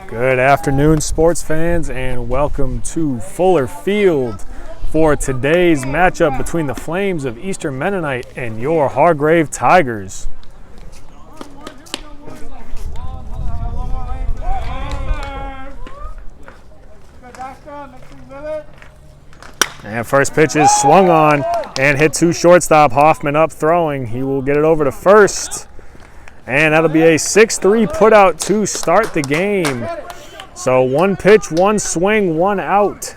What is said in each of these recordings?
Good afternoon, sports fans, and welcome to Fuller Field for today's matchup between the Flames of Eastern Mennonite and your Hargrave Tigers. And first pitch is swung on and hit to shortstop. Hoffman up throwing. He will get it over to first. And that'll be a 6-3 putout to start the game. So one pitch, one swing, one out.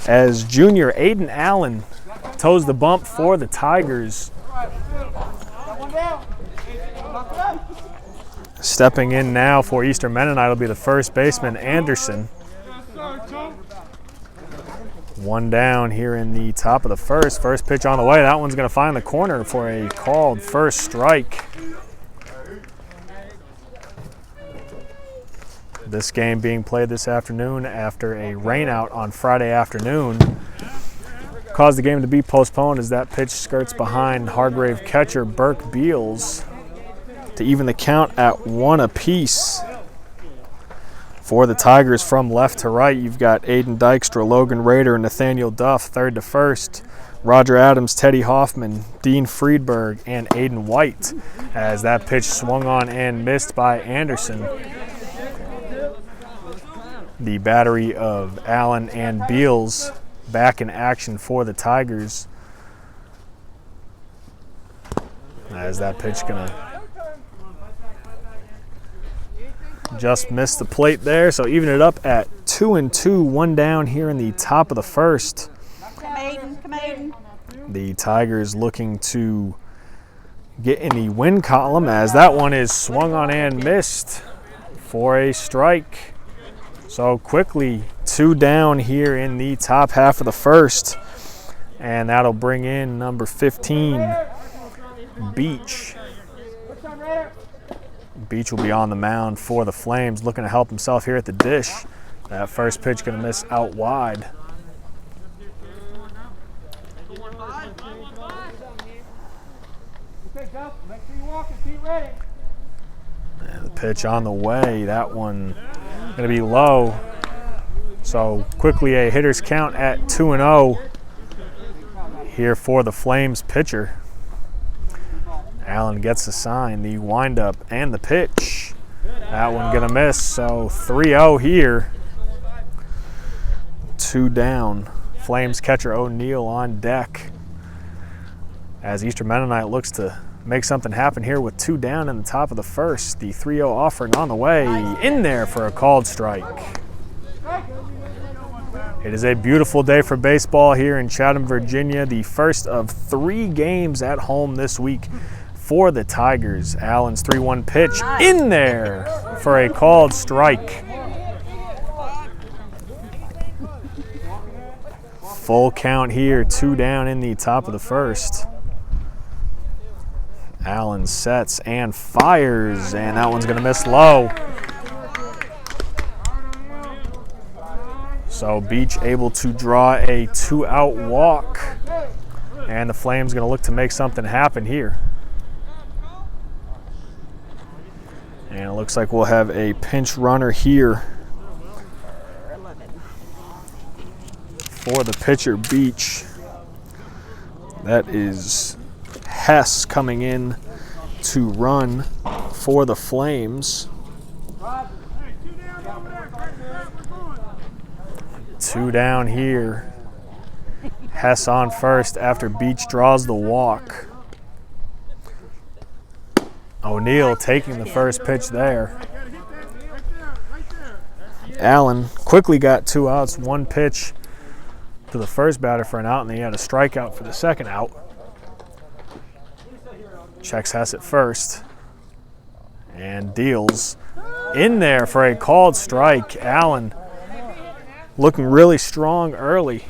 As junior Aidan Allen toes the bump for the Tigers. Stepping in now for Eastern Mennonite will be the first baseman, Anderson. One down here in the top of the first. First pitch on the way. That one's going to find the corner for a called first strike. This game being played this afternoon after a rainout on Friday afternoon caused the game to be postponed as that pitch skirts behind Hargrave catcher Burke Beals to even the count at 1 apiece. For the Tigers from left to right, you've got Aiden Dykstra, Logan Raider, and Nathaniel Duff, third to first. Roger Adams, Teddy Hoffman, Dean Friedberg, and Aiden White as that pitch swung on and missed by Anderson. The battery of Allen and Beals back in action for the Tigers. As that pitch gonna just missed the plate there, so even it up at 2-2, one down here in the top of the first. Come Aiden. The Tigers looking to get in the win column as that one is swung on and missed for a strike. So quickly, 2 down here in the top half of the first, and that'll bring in number 15, Beach. Beach will be on the mound for the Flames, looking to help himself here at the dish. That first pitch going to miss out wide. And the pitch on the way, that one going to be low. So quickly a hitter's count at 2-0 here for the Flames pitcher. Allen gets the sign, the windup, and the pitch. That one going to miss, so 3-0 here. 2 down. Flames catcher O'Neill on deck as Eastern Mennonite looks to make something happen here with 2 down in the top of the first. The 3-0 offering on the way, in there for a called strike. It is a beautiful day for baseball here in Chatham, Virginia. The first of 3 games at home this week for the Tigers. Allen's 3-1 pitch in there for a called strike. Full count here, 2 down in the top of the first. Allen sets and fires, and that one's going to miss low. So Beach able to draw a 2-out walk, and the Flames going to look to make something happen here. And it looks like we'll have a pinch runner here for the pitcher, Beach. That is Hess coming in to run for the Flames. 2 down here. Hess on first after Beach draws the walk. O'Neill taking the first pitch there. Allen quickly got 2 outs, 1 pitch to the first batter for an out, and then he had a strikeout for the second out. Checks Hess at first and deals in there for a called strike. Allen looking really strong early.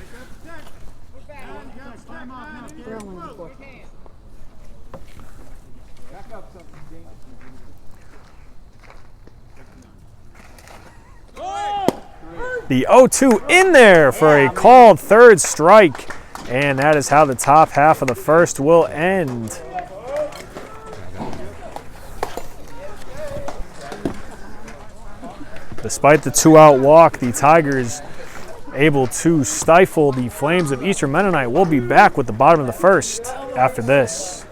The 0-2 in there for a called third strike, and that is how the top half of the first will end. Despite the 2-out walk, the Tigers able to stifle the Flames of Eastern Mennonite. We'll be back with the bottom of the first after this.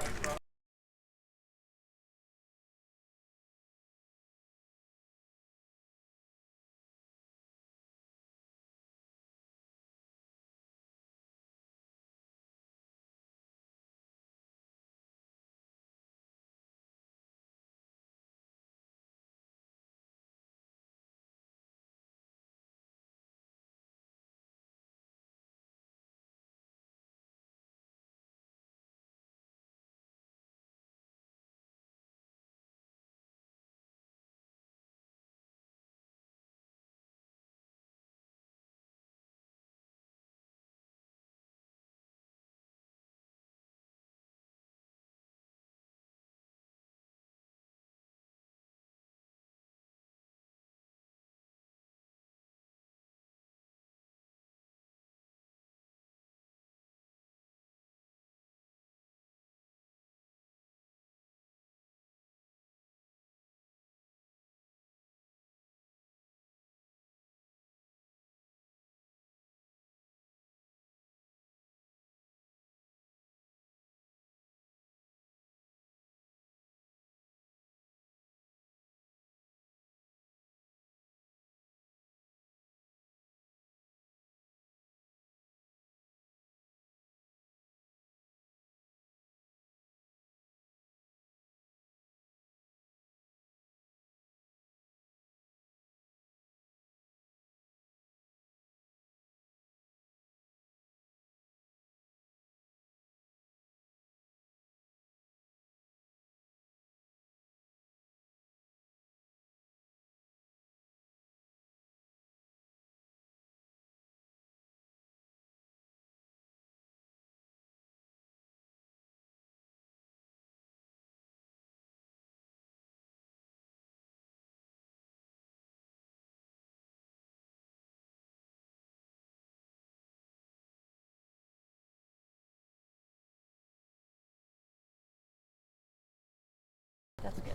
That's good.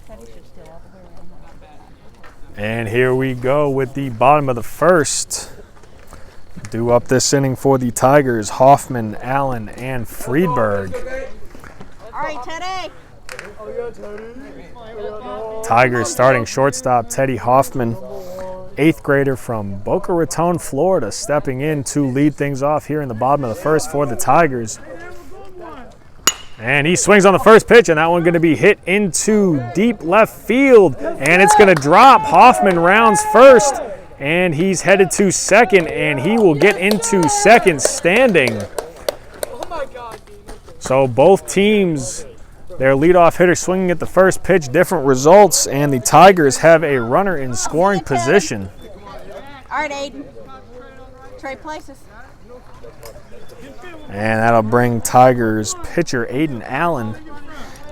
Teddy should still all the way around. And here we go with the bottom of the first. Due up this inning for the Tigers, Hoffman, Allen, and Friedberg. All right, Teddy. Tigers starting shortstop Teddy Hoffman, 8th grader from Boca Raton, Florida, stepping in to lead things off here in the bottom of the first for the Tigers. And he swings on the first pitch, and that one going to be hit into deep left field, and it's going to drop. Hoffman rounds first, and he's headed to second, and he will get into second standing. So both teams, their leadoff hitter swinging at the first pitch, different results, and the Tigers have a runner in scoring position. All right, Aidan. Trade places. And that'll bring Tigers pitcher Aidan Allen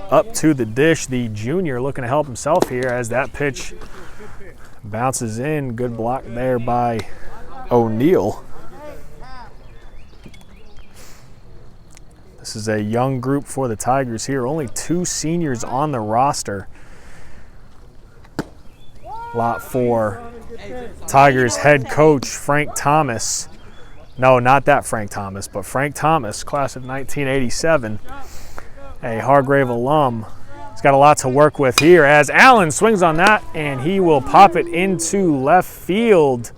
up to the dish. The junior looking to help himself here as that pitch bounces in. Good block there by O'Neill. This is a young group for the Tigers here. Only 2 seniors on the roster. Lot for Tigers head coach Frank Thomas. No, not that Frank Thomas, but Frank Thomas, class of 1987, a Hargrave alum. He's got a lot to work with here as Allen swings on that, and he will pop it into left field.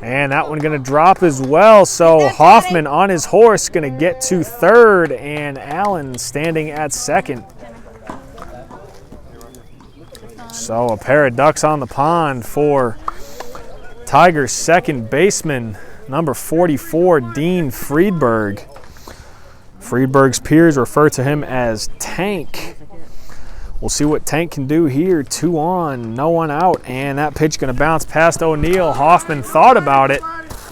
And that one going to drop as well. So Hoffman on his horse going to get to third, and Allen standing at second. So a pair of ducks on the pond for Tigers second baseman, number 44, Dean Friedberg. Friedberg's peers refer to him as Tank. We'll see what Tank can do here. 2 on, no one out, and that pitch going to bounce past O'Neill. Hoffman thought about it,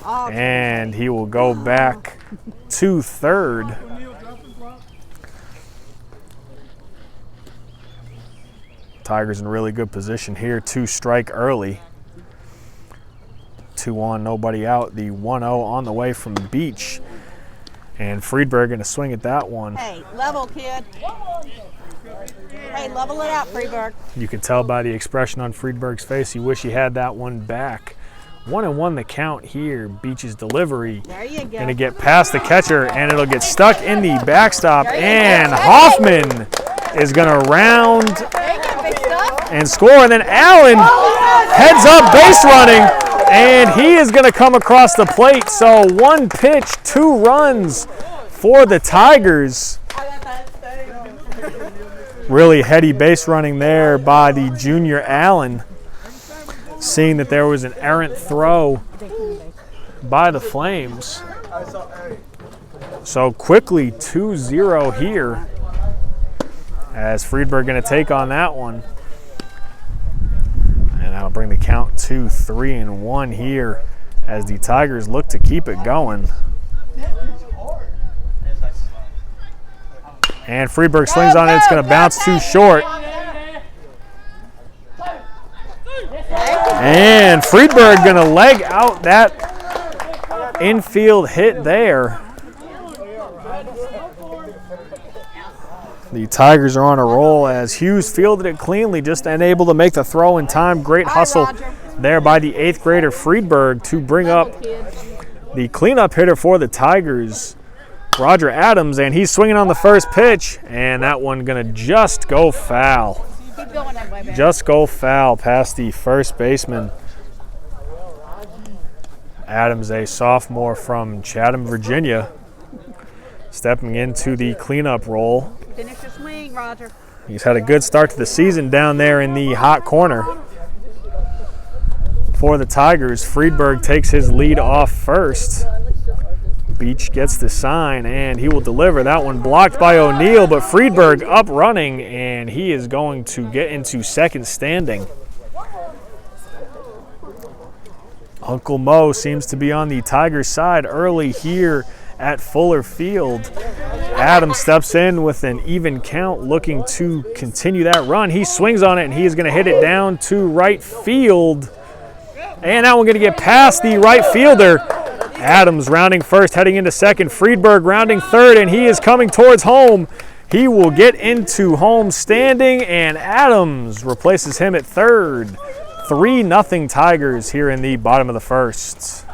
and he will go back to third. Tigers in really good position here. 2 strike early. 2 on, nobody out. The 1-0 on the way from Beach. And Friedberg going to swing at that one. Hey, level, kid. Hey, level it out, Friedberg. You can tell by the expression on Friedberg's face he wish he had that one back. 1-1 the count here. Beach's delivery. There you go. Going to get past the catcher, and it'll get stuck in the backstop. And Hoffman is going to round and score. And then Allen heads up base running, and he is going to come across the plate. So 1 pitch, 2 runs for the Tigers. Really heady base running there by the junior Allen, seeing that there was an errant throw by the Flames. So quickly 2-0 here as Friedberg going to take on that one. And that'll bring the count to 3-1 here as the Tigers look to keep it going. And Friedberg swings on it. It's going to bounce too short. And Friedberg going to leg out that infield hit there. The Tigers are on a roll as Hughes fielded it cleanly, just unable to make the throw in time. Great hustle there by the 8th grader Friedberg to bring up the cleanup hitter for the Tigers, Roger Adams, and he's swinging on the first pitch, and that one going to just go foul. Just go foul past the first baseman. Adams, a sophomore from Chatham, Virginia, stepping into the cleanup role. Finish your swing, Roger. He's had a good start to the season down there in the hot corner. For the Tigers, Friedberg takes his lead off first. Beach gets the sign, and he will deliver. That one blocked by O'Neill, but Friedberg up running, and he is going to get into second standing. Uncle Mo seems to be on the Tigers' side early here at Fuller Field. Adams steps in with an even count, looking to continue that run. He swings on it, and he is going to hit it down to right field. And that one going to get past the right fielder. Adams rounding first, heading into second. Friedberg rounding third, and he is coming towards home. He will get into home standing, and Adams replaces him at third. 3-0 Tigers here in the bottom of the first.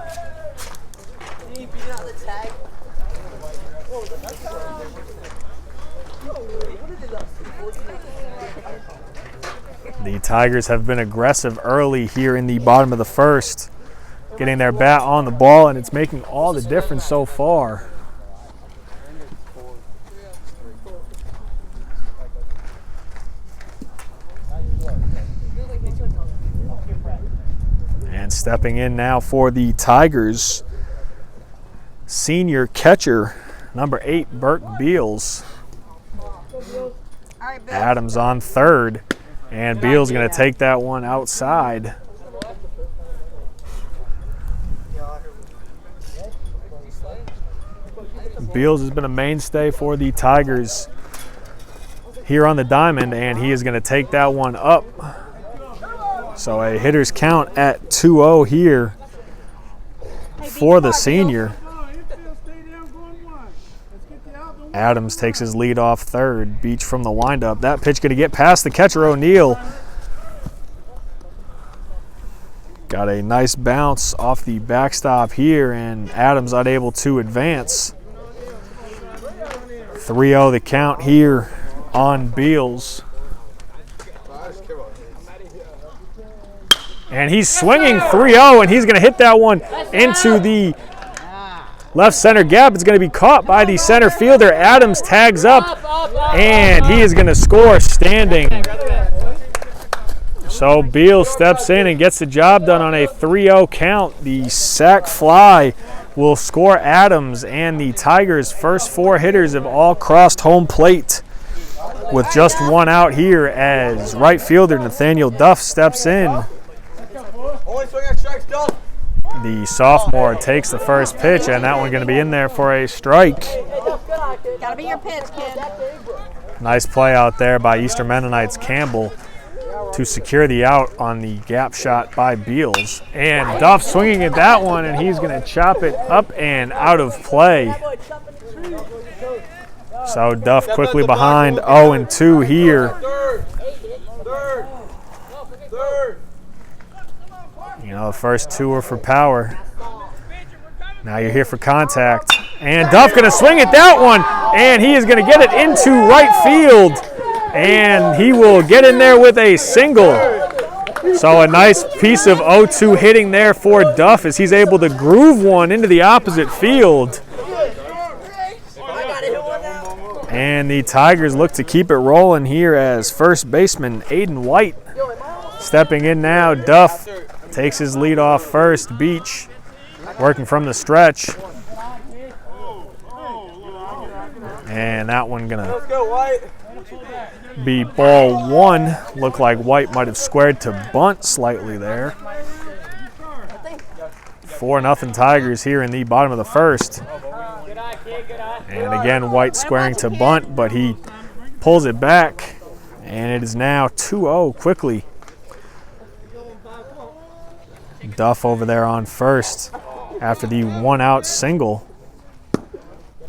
The Tigers have been aggressive early here in the bottom of the first, getting their bat on the ball, and it's making all the difference so far. And stepping in now for the Tigers, senior catcher, number 8, Burke Beals. Adams on third, and Beals going to take that one outside. Beals has been a mainstay for the Tigers here on the diamond, and he is going to take that one up. So a hitter's count at 2-0 here for the senior. Adams takes his lead off third. Beach from the windup. That pitch going to get past the catcher, O'Neill. Got a nice bounce off the backstop here, and Adams unable to advance. 3-0 the count here on Beals. And he's swinging 3-0, and he's going to hit that one into the left center gap. It's going to be caught by the center fielder. Adams tags up, and he is going to score standing. So Beals steps in and gets the job done on a 3-0 count. The sac fly will score Adams, and the Tigers' first 4 hitters have all crossed home plate with just one out here as right fielder Nathaniel Duff steps in. The sophomore takes the first pitch, and that one going to be in there for a strike. Gotta be your pitch, kid. Nice play out there by Eastern Mennonite's Campbell to secure the out on the gap shot by Beals. And Duff swinging at that one, and he's going to chop it up and out of play. So Duff quickly behind 0-2 here. You know, the first two were for power. Now you're here for contact. And Duff going to swing at that one. And he is going to get it into right field. And he will get in there with a single. So a nice piece of 0-2 hitting there for Duff as he's able to groove one into the opposite field. And the Tigers look to keep it rolling here as first baseman Aidan White stepping in now. Duff takes his lead off first. Beach working from the stretch. And that one gonna be ball one. Looked like White might have squared to bunt slightly there. 4-0 Tigers here in the bottom of the first. And again, White squaring to bunt, but he pulls it back. And it is now 2-0 quickly. Duff over there on first after the one-out single.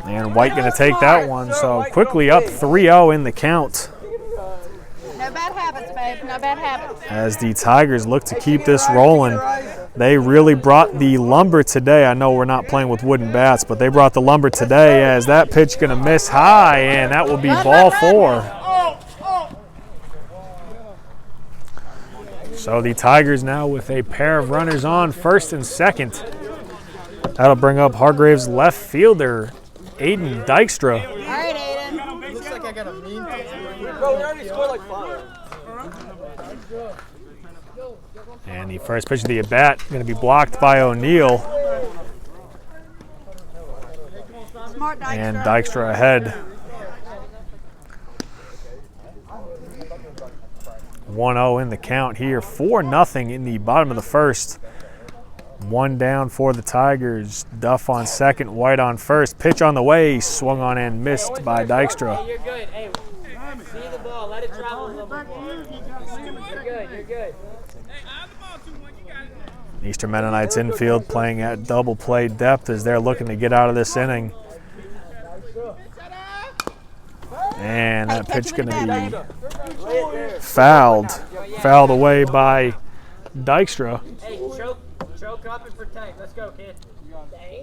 And White going to take that one. So quickly up 3-0 in the count. No bad habits, babe. No bad habits. As the Tigers look to keep this rolling. They really brought the lumber today. I know we're not playing with wooden bats, but they brought the lumber today as that pitch going to miss high, and that will be ball four. So the Tigers now with a pair of runners on first and second. That'll bring up Hargrave's left fielder, Aidan Dykstra. All right, Aidan. Looks like I got a mean. Bro, we already scored like 5. And the first pitch of the at-bat going to be blocked by O'Neill. Smart Dykstra. And Dykstra ahead. 1-0 in the count here. 4-0 in the bottom of the first. One down for the Tigers. Duff on second, White on first. Pitch on the way, swung on and missed by Dykstra. You're good. Hey, see the ball. Let it travel a little bit more. You're good. You're good. Eastern Mennonites infield playing at double play depth as they're looking to get out of this inning. And that pitch going to be fouled away by Dykstra. Hey, choke up and protect. Let's go, kid.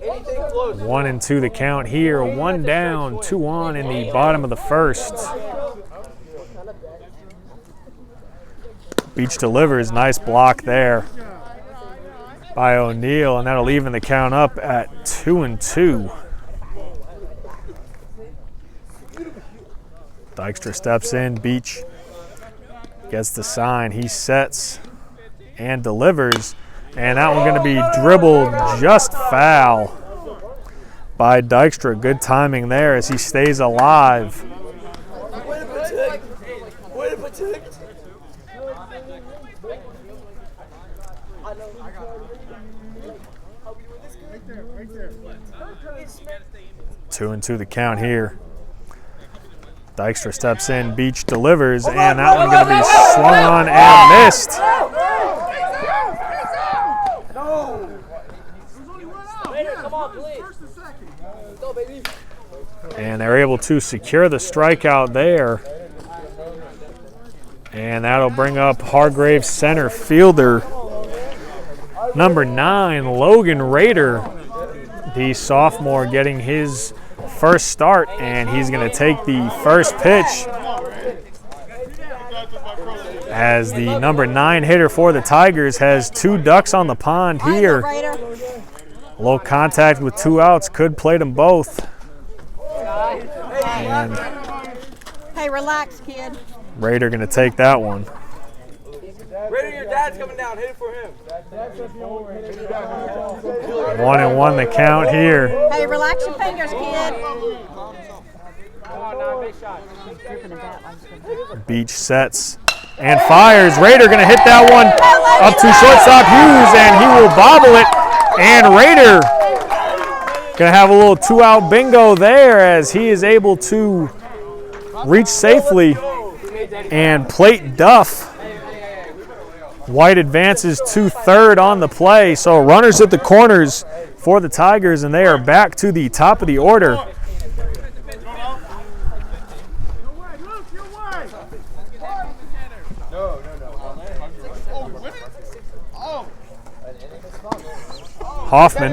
1-2 the count here. One down, 2 on in the bottom of the first. Beach delivers. Nice block there by O'Neill, and that'll even the count up at 2-2. Dykstra steps in. Beach gets the sign. He sets and delivers. And that one going to be dribbled just foul by Dykstra. Good timing there as he stays alive. Way to protect. 2-2 the count here. Dykstra steps in, Beach delivers, and that one going to be swung on and missed. And they're able to secure the strikeout there. And that'll bring up Hargrave's center fielder, number 9, Logan Raider, the sophomore, getting his first start, and he's going to take the first pitch as the number 9 hitter for the Tigers has 2 ducks on the pond here. A little contact with 2 outs could plate them both. And hey, relax, kid. Raider going to take that one. Raider, your dad's coming down. Hit it for him. 1-1 the count here. Hey, relax your fingers, kid. Beach sets and fires. Raider going to hit that one up to shortstop Hughes, and he will bobble it. And Raider going to have a little 2-out bingo there as he is able to reach safely and plate Duff. White advances to third on the play. So runners at the corners for the Tigers, and they are back to the top of the order. Hoffman,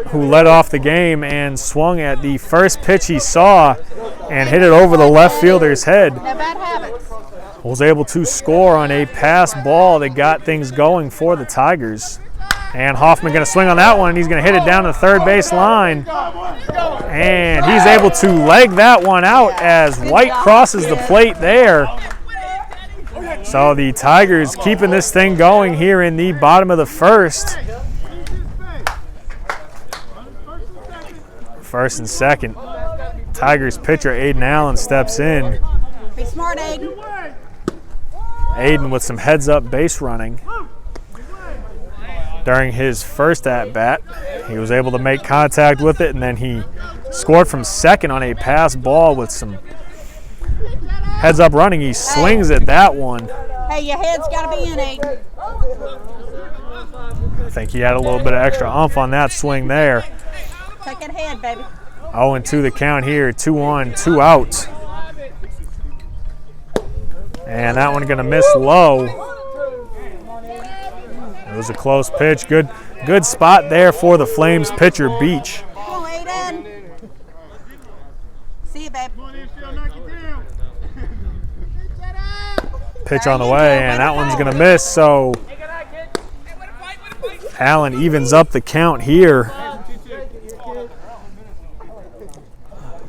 who led off the game and swung at the first pitch he saw and hit it over the left fielder's head, No bad habits. was able to score on a pass ball that got things going for the Tigers. And Hoffman going to swing on that one, and he's going to hit it down the third base line. And he's able to leg that one out as White crosses the plate there. So the Tigers keeping this thing going here in the bottom of the first. First and second. Tigers pitcher Aidan Allen steps in. Be smart, Aidan. Aidan with some heads-up base running. During his first at-bat, he was able to make contact with it, and then he scored from second on a pass ball with some heads-up running. He swings at that one. Hey, your head's got to be in, Aidan. I think he had a little bit of extra oomph on that swing there. Take it ahead, baby. 0-2 the count here, 2-1, 2 out. And that one going to miss low. It was a close pitch. Good spot there for the Flames pitcher, Beach. Come on, Aidan. See you, babe. Pitch on the way, and that one's going to miss. So Allen evens up the count here.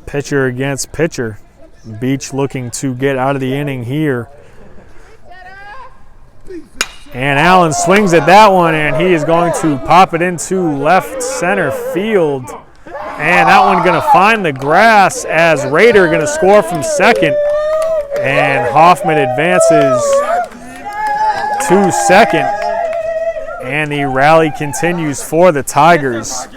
Pitcher against pitcher. Beach looking to get out of the inning here. And Allen swings at that one, and he is going to pop it into left center field. And that one going to find the grass as Raider going to score from second. And Hoffman advances to second. And the rally continues for the Tigers.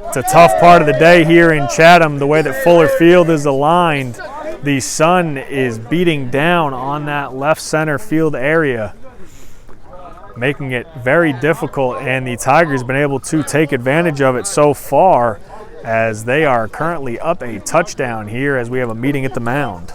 It's a tough part of the day here in Chatham, the way that Fuller Field is aligned. The sun is beating down on that left center field area, making it very difficult, and the Tigers have been able to take advantage of it so far, as they are currently up a touchdown here as we have a meeting at the mound.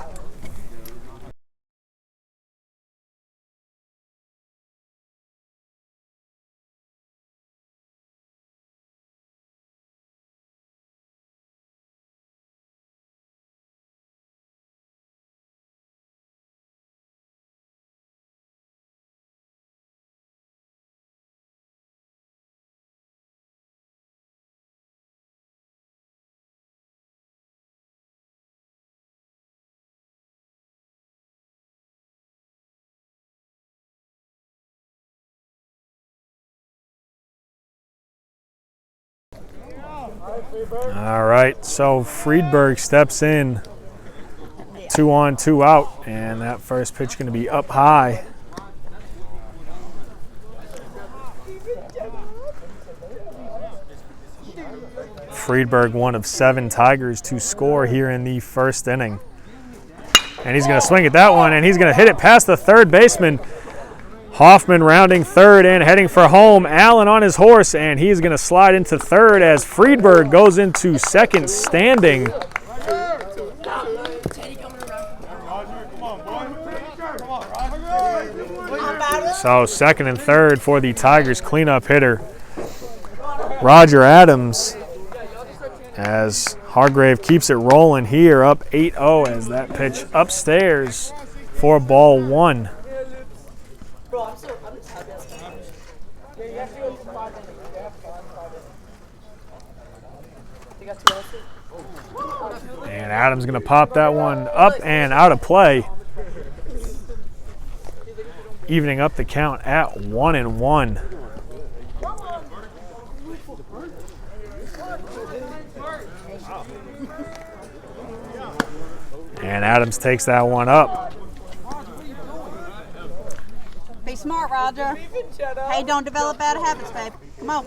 All right, so Friedberg steps in, 2 on, 2 out, and that first pitch going to be up high. Friedberg, one of 7 Tigers to score here in the first inning. And he's going to swing at that one, and he's going to hit it past the third baseman. Hoffman rounding third and heading for home. Allen on his horse, and he's going to slide into third as Friedberg goes into second standing. So second and third for the Tigers cleanup hitter, Roger Adams, as Hargrave keeps it rolling here, up 8-0 as that pitch upstairs for ball 1. And Adams going to pop that one up and out of play, evening up the count at 1-1. And Adams takes that one up. Be smart, Roger. Hey, don't develop bad habits, babe. Come on.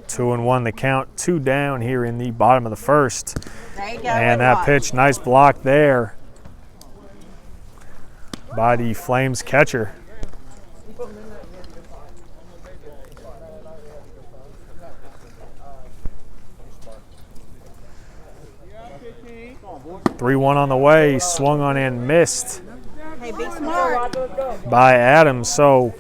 2-1 the count, 2 down here in the bottom of the first. There you go. And that pitch, nice block there by the Flames catcher. 3-1 on the way, swung on and missed Hey, be smart. by Adams. So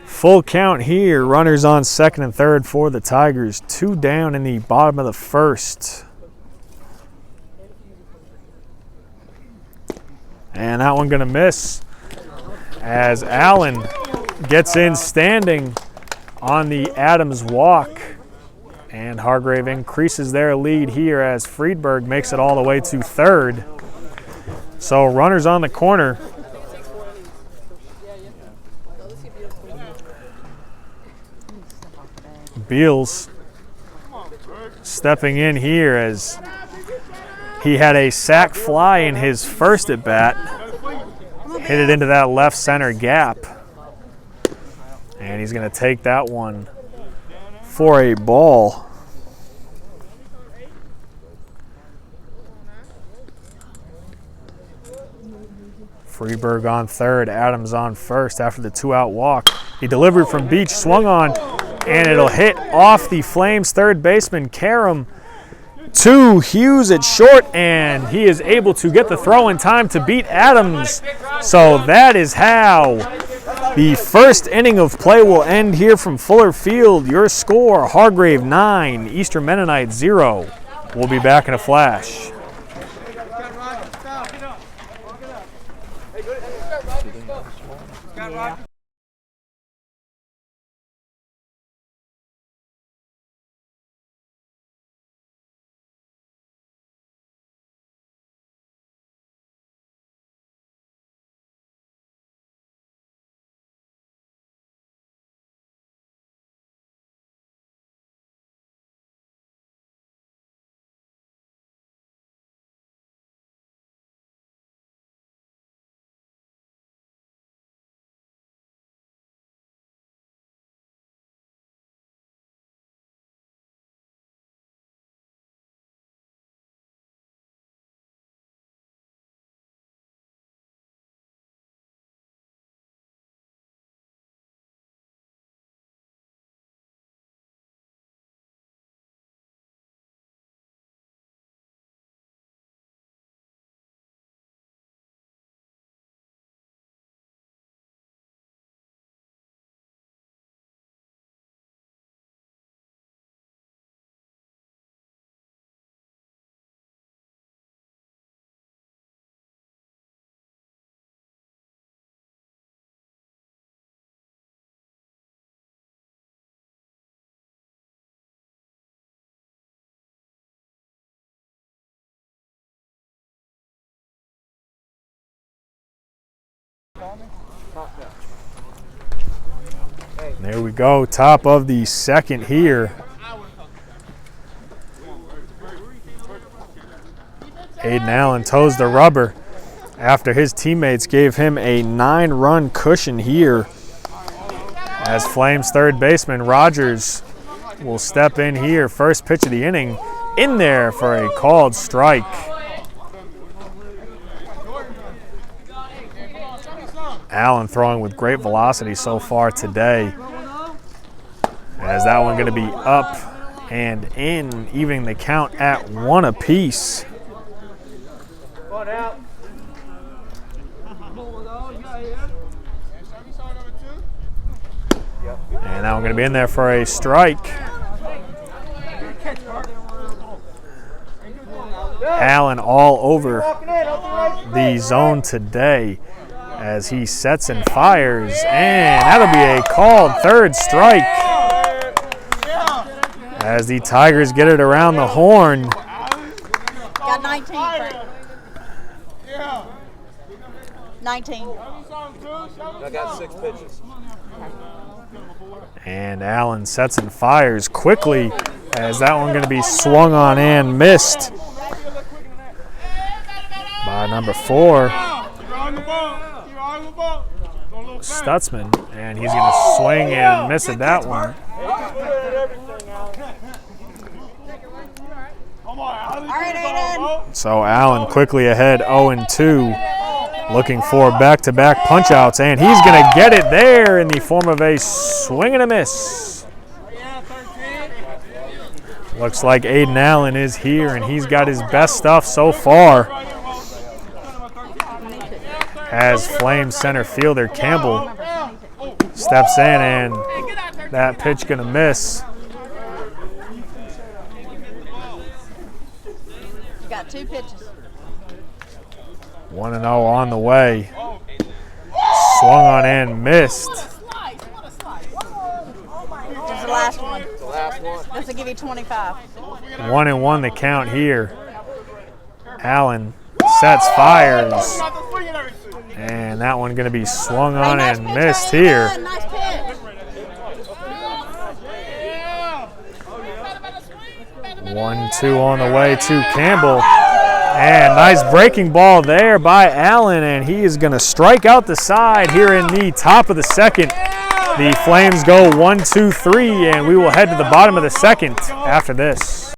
full count here. Runners on second and third for the Tigers. 2 down in the bottom of the first. And that one going to miss as Allen gets in standing on the Adams walk. And Hargrave increases their lead here as Friedberg makes it all the way to third. So runners on the corner. Beals stepping in here as he had a sac fly in his first at bat. Hit it into that left center gap. And he's going to take that one for a ball. Freeberg on third, Adams on first after the 2-out walk. He delivered from Beach, swung on, and it'll hit off the Flames third baseman, Karam, to Hughes at short, and he is able to get the throw in time to beat Adams. So that is how the first inning of play will end here from Fuller Field. Your score, Hargrave 9, Eastern Mennonite 0. We'll be back in a flash. Yeah. There we go, top of the second here. Aidan Allen toes the rubber after his teammates gave him a 9-run cushion here. As Flames third baseman Rogers will step in here. First pitch of the inning in there for a called strike. Allen throwing with great velocity so far today. As that one going to be up and in, evening the count at 1 apiece. And that one going to be in there for a strike. Allen all over the zone today as he sets and fires, and that'll be a called third strike as the Tigers get it around the horn. Got 19. Frank. 19. I got 6 pitches. And Allen sets and fires quickly as that one going to be swung on and missed by number 4, Stutzman, and he's going to swing and miss at that one. All right, Aidan. So Allen quickly ahead 0-2, looking for back-to-back punch-outs, and he's going to get it there in the form of a swing and a miss. Looks like Aidan Allen is here, and he's got his best stuff so far. As Flames center fielder Campbell steps in, and that pitch gonna miss. You got 2 pitches. 1-0 on the way. Swung on and missed. This is the last one. The last one. This will give you 25. 1-1 the count here. Allen sets, fires, and that one going to be swung on Hey, nice and pitch, missed Aidan. here. Nice pitch. 1-2 on the way to Campbell. And nice breaking ball there by Allen, and he is going to strike out the side here in the top of the second. The Flames go 1-2-3, and we will head to the bottom of the second after this.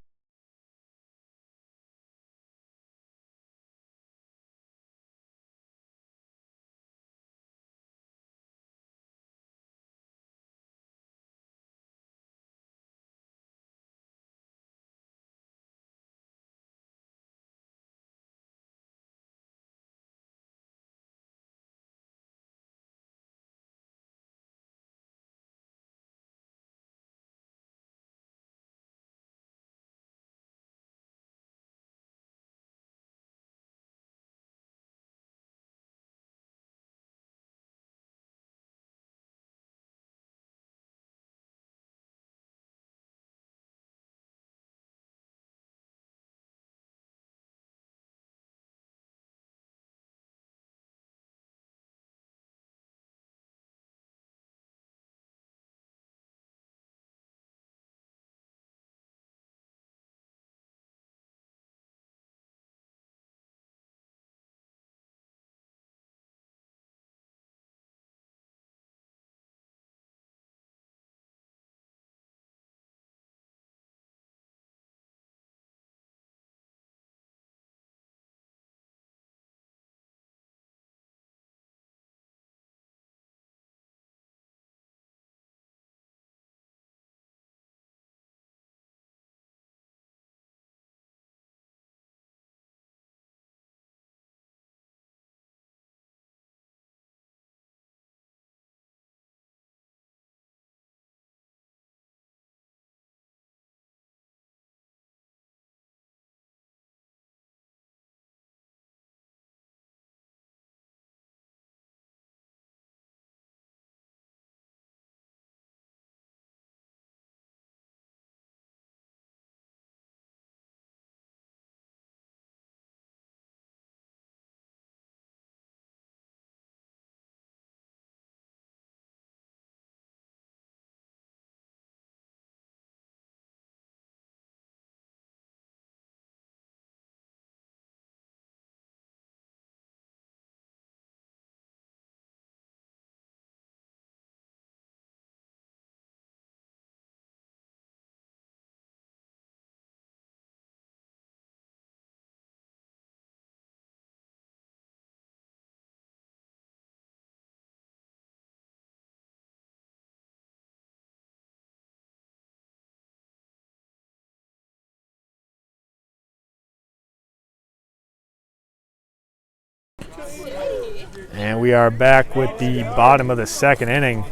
And we are back with the bottom of the second inning.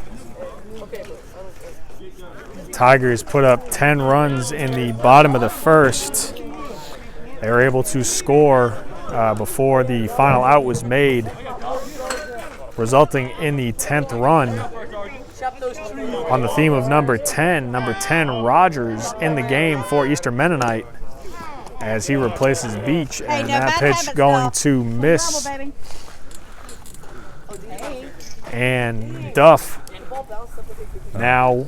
Tigers put up 10 runs in the bottom of the first. They were able to score before the final out was made, resulting in the 10th run. On the theme of number 10 Rogers in the game for Eastern Mennonite as he replaces Beach, and that pitch going to miss. And Duff now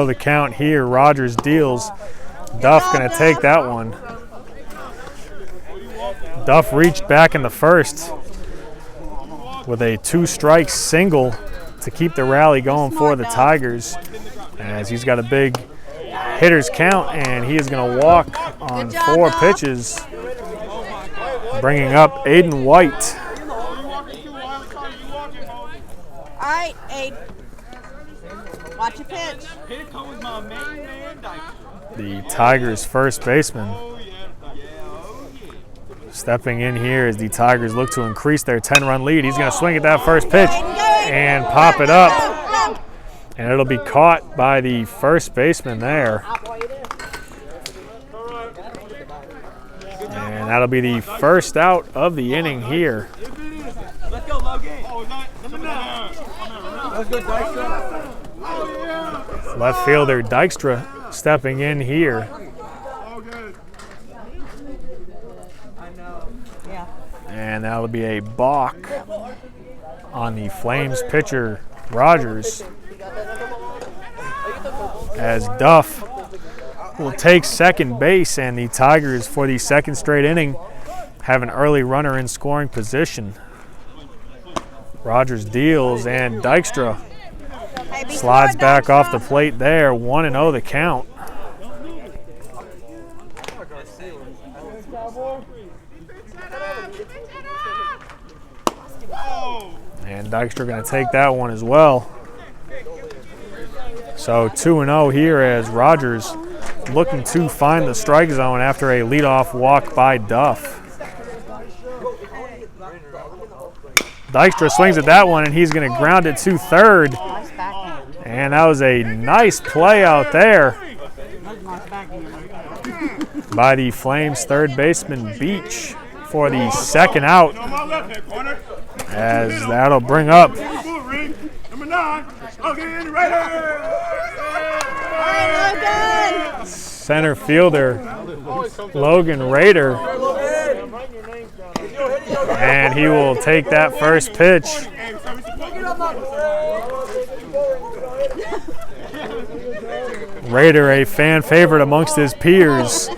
the count here. Rogers deals. Duff going to take that one. Duff reached back in the first with a 2-strike single to keep the rally going for the Tigers, as he's got a big hitter's count, and he is going to walk on 4 pitches, bringing up Aidan White. All right, Aiden. Watch your pitch. The Tigers' first baseman stepping in here as the Tigers look to increase their 10-run lead. He's going to swing at that first pitch and pop it up. And it'll be caught by the first baseman there. And that'll be the first out of the inning here. Let's go, Logan. Let's go, Dykstra. Left fielder Dykstra stepping in here. And that'll be a balk on the Flames pitcher Rogers, as Duff will take second base, and the Tigers, for the second straight inning, have an early runner in scoring position. Rogers deals, and Dykstra slides back off the plate there. 1-0 the count. And Dykstra going to take that one as well. So 2-0 here, as Rogers looking to find the strike zone after a leadoff walk by Duff. Dykstra swings at that one, and he's going to ground it to third. And that was a nice play out there by the Flames third baseman Beach for the second out, as that'll bring up center fielder Logan Raider, and he will take that first pitch. Raider, a fan favorite amongst his peers.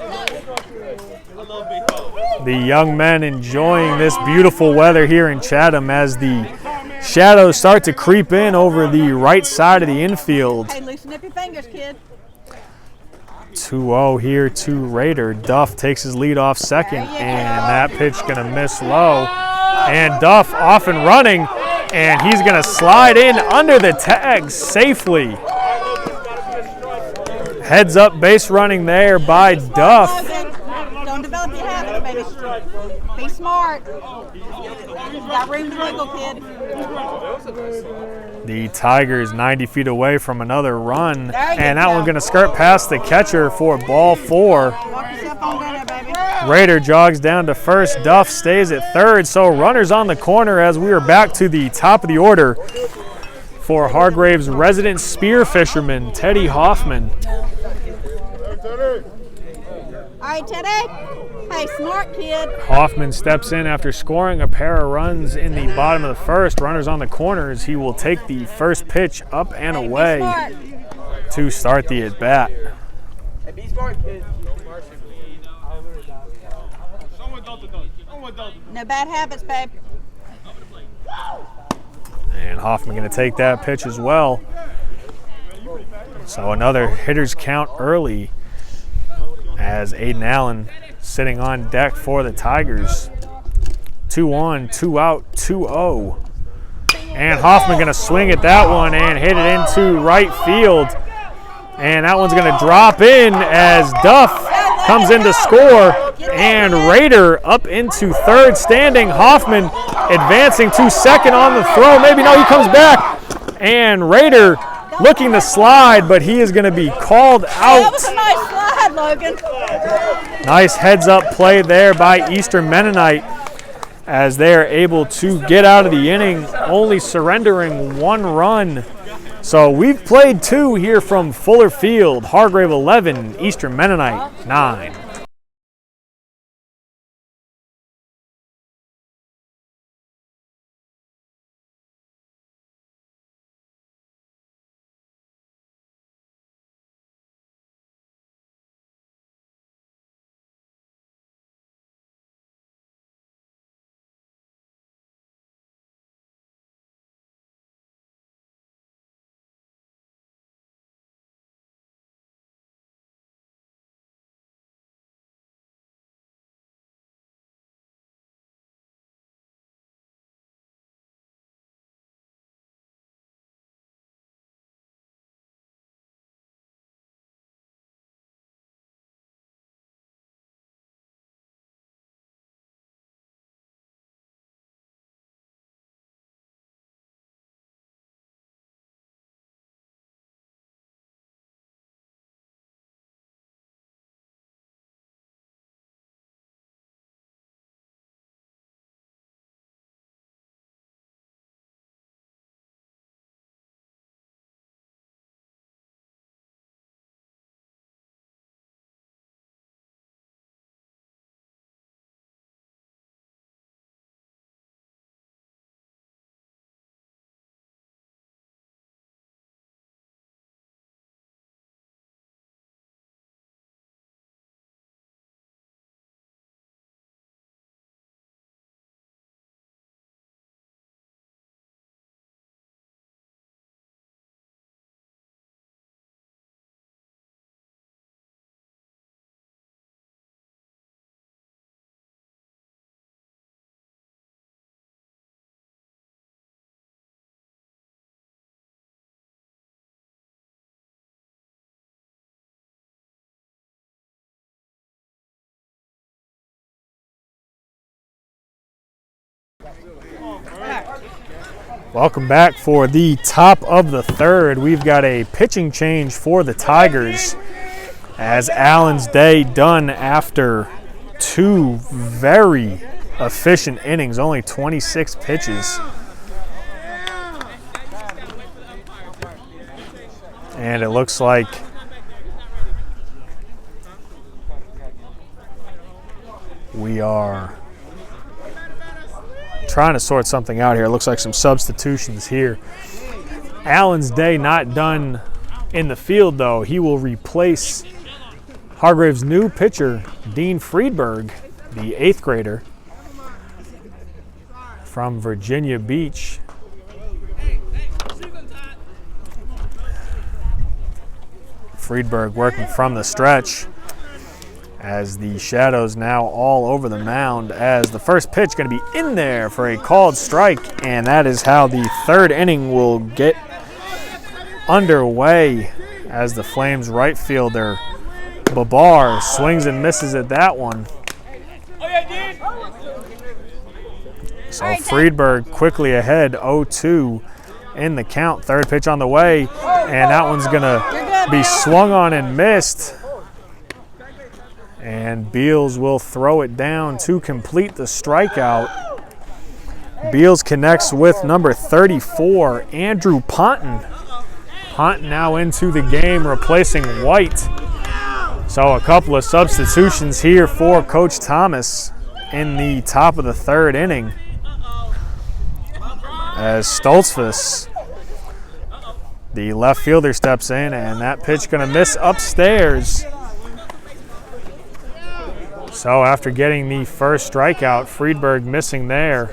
The young men enjoying this beautiful weather here in Chatham as the shadows start to creep in over the right side of the infield. Hey, loosen up your fingers, kid. 2-0 here to Raider. Duff takes his lead off second, and that pitch going to miss low. And Duff off and running, and he's going to slide in under the tag safely. Heads up base running there by Duff. Don't develop your habits, baby. Be smart. Got room to wiggle, kid. The Tigers 90 feet away from another run, There you and that go. one going to skirt past the catcher for ball 4. Walk yourself on down there, baby. Raider jogs down to first. Duff stays at third. So runners on the corner as we are back to the top of the order for Hargrave's resident spear fisherman, Teddy Hoffman. All right, Teddy. Hey, smart kid. Hoffman steps in after scoring a pair of runs in the bottom of the first. Runners on the corners. He will take the first pitch up and Hey, be away smart. to start the at-bat. Hey, be smart, kid. No bad habits, babe. And Hoffman going to take that pitch as well. So another hitter's count early, as Aidan Allen sitting on deck for the Tigers. 2-1, 2 out, 2-0. And Hoffman going to swing at that one and hit it into right field. And that one's going to drop in as Duff comes in to score. And Raider up into third standing. Hoffman advancing to second on the throw. Maybe no, he comes back. And Raider looking to slide, but he is going to be called That was out. a nice slide, Logan. Nice heads-up play there by Eastern Mennonite, as they are able to get out of the inning, only surrendering 1 run. So we've played 2 here from Fuller Field. Hargrave 11, Eastern Mennonite 9. Welcome back for the top of the third. We've got a pitching change for the Tigers as Allen's day done after 2 very efficient innings, only 26 pitches. And it looks like we are trying to sort something out here. It looks like some substitutions here. Allen's day not done in the field, though. He will replace Hargrave's new pitcher, Dean Friedberg, the 8th grader from Virginia Beach. Friedberg working from the stretch as the shadows now all over the mound as the first pitch going to be in there for a called strike, and that is how the third inning will get underway as the Flames right fielder Babar swings and misses at that one. So Friedberg quickly ahead 0-2 in the count. Third pitch on the way, and that one's going to be swung on and missed. And Beals will throw it down to complete the strikeout. Beals connects with number 34, Andrew Ponton. Ponton now into the game, replacing White. So a couple of substitutions here for Coach Thomas in the top of the third inning. As Stoltzfus, the left fielder, steps in, and that pitch going to miss upstairs. So after getting the first strikeout, Friedberg missing there.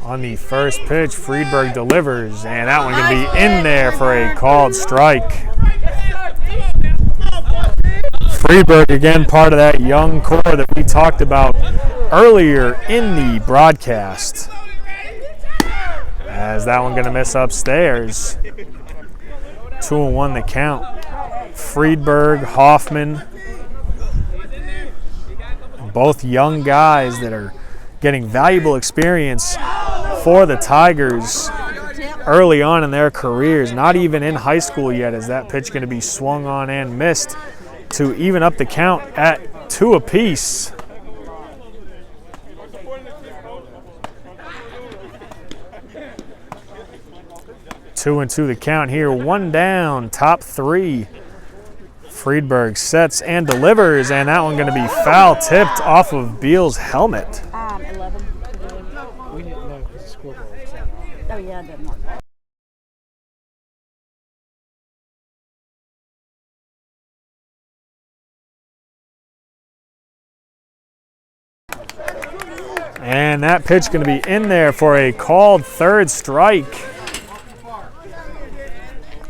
On the first pitch, Friedberg delivers, and that one going to be in there for a called strike. Friedberg, again, part of that young core that we talked about earlier in the broadcast. As that one going to miss upstairs. 2-1 the count. Friedberg, Hoffman, both young guys that are getting valuable experience for the Tigers early on in their careers. Not even in high school yet, as that pitch going to be swung on and missed to even up the count at 2 apiece. Two and 2 the count here. 1 down, top 3. Friedberg sets and delivers, and that one going to be foul tipped off of Beals' helmet. 11. We didn't know because the scoreboard was set. Oh, yeah, it doesn't work. And that pitch going to be in there for a called third strike.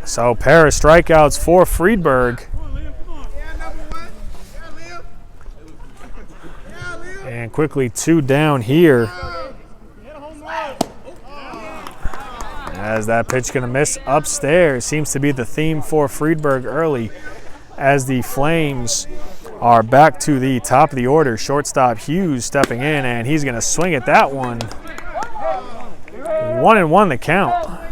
So pair of strikeouts for Friedberg. And quickly 2 down here. As that pitch going to miss upstairs. Seems to be the theme for Friedberg early as the Flames are back to the top of the order. Shortstop Hughes stepping in, and he's going to swing at that one. 1-1 the count.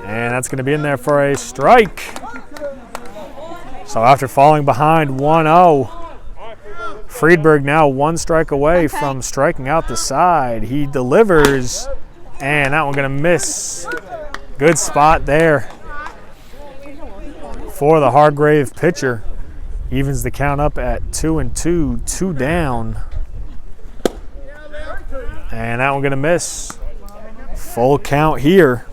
And that's going to be in there for a strike. So after falling behind 1-0, Friedberg now 1 strike away from striking out the side. He delivers, and that one going to miss. Good spot there for the Hargrave pitcher. Evens the count up at 2-2, 2 down. And that one going to miss. Full count here.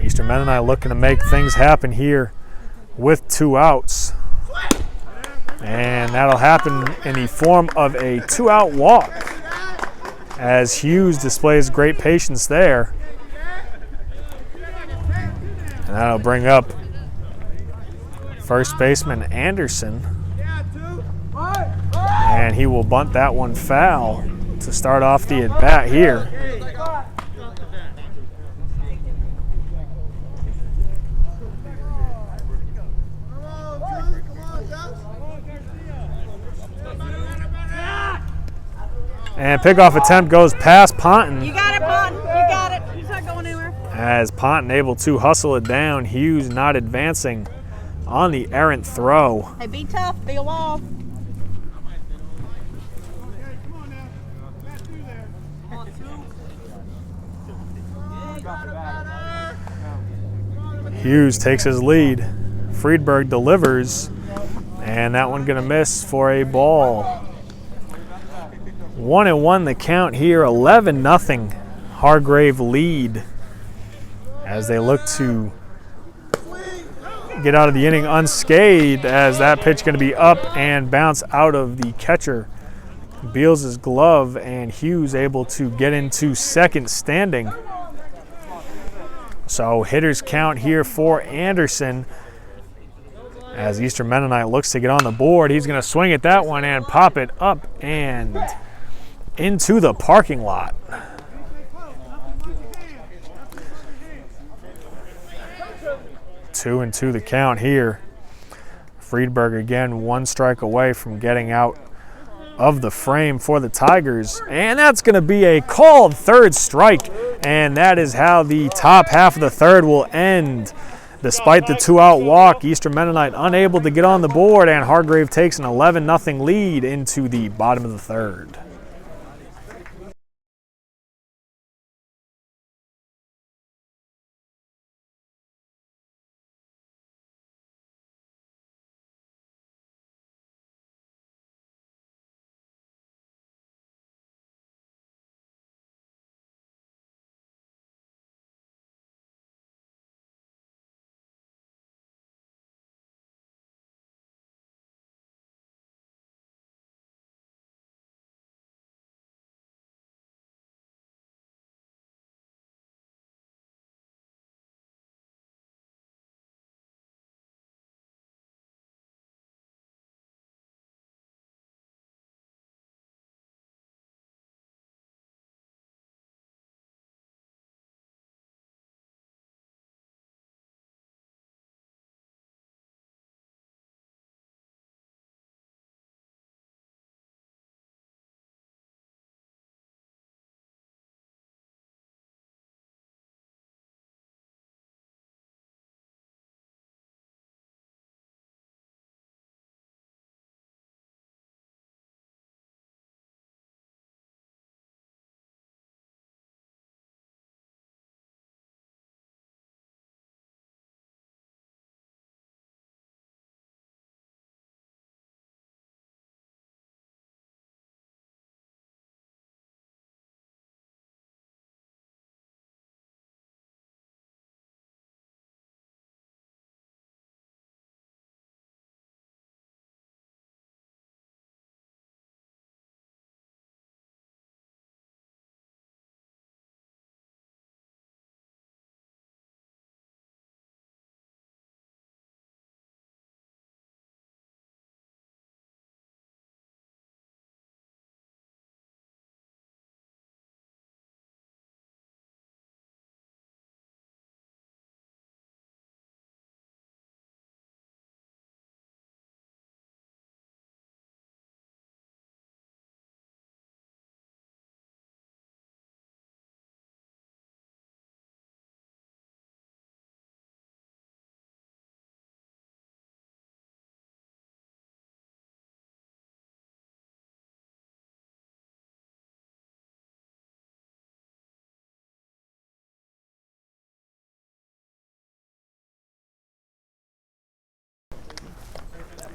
Eastern Mennonite looking to make things happen here with 2 outs. And that'll happen in the form of a 2-out walk as Hughes displays great patience there. And that'll bring up first baseman Anderson. And he will bunt that one foul to start off the at-bat here. And pickoff attempt goes past Ponton. You got it, Ponton. You got it. He's not going anywhere. As Ponton able to hustle it down. Hughes not advancing on the errant throw. Hey, be tough. Be a wall. Hughes takes his lead. Friedberg delivers, and that one gonna miss for a ball. 1-1 the count here. 11-0 Hargrave lead as they look to get out of the inning unscathed, as that pitch going to be up and bounce out of the catcher Beals' glove, and Hughes able to get into second standing. So hitters count here for Anderson as Eastern Mennonite looks to get on the board. He's going to swing at that one and pop it up and into the parking lot. Two and two the count here. Friedberg again 1 strike away from getting out of the frame for the Tigers. And that's going to be a called third strike. And that is how the top half of the third will end. Despite the 2-out walk, Eastern Mennonite unable to get on the board, and Hargrave takes an 11-0 lead into the bottom of the third.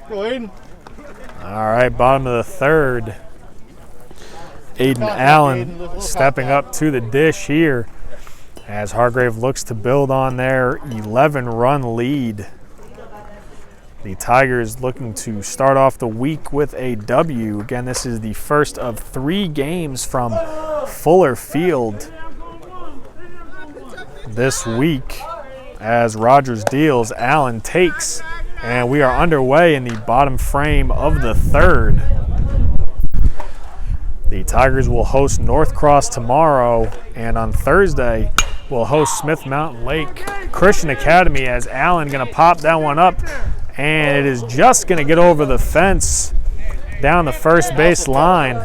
Go, Aidan. All right, bottom of the third. Aidan Allen stepping up to the dish here as Hargrave looks to build on their 11-run lead. The Tigers looking to start off the week with a W. Again, this is the first of 3 games from Fuller Field this week. As Rogers deals, Allen takes, and we are underway in the bottom frame of the third. The Tigers will host Northcross tomorrow, and on Thursday will host Smith Mountain Lake Christian Academy, as Allen going to pop that one up, and it is just going to get over the fence down the first base line.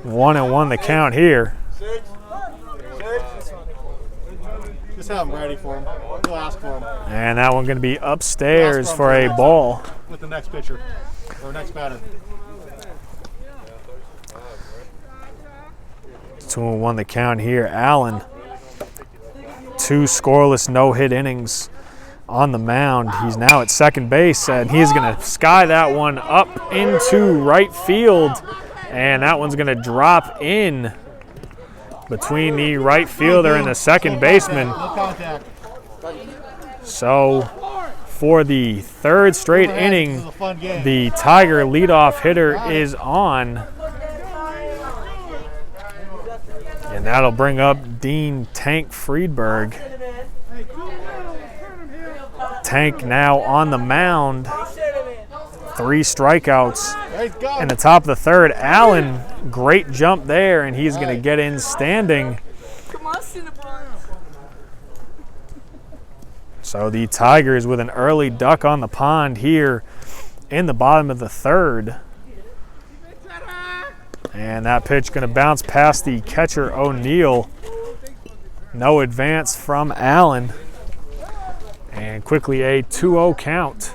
1-1 the count here. Just have him ready for him. We'll ask for him. And that one going to be upstairs for a ball. With the next pitcher or next batter. 2-1 the count here. Allen, 2 scoreless no-hit innings on the mound. He's now at second base, and he's going to sky that one up into right field. And that one's going to drop in between the right fielder and the second baseman. So for the 3rd straight inning, the Tiger leadoff hitter is on. And that'll bring up Dean Tank Friedberg. Tank now on the mound. 3 strikeouts in the top of the 3rd. Allen, great jump there, and he's going to get in standing. So the Tigers with an early duck on the pond here in the bottom of the 3rd. And that pitch going to bounce past the catcher O'Neill. No advance from Allen. And quickly a 2-0 count.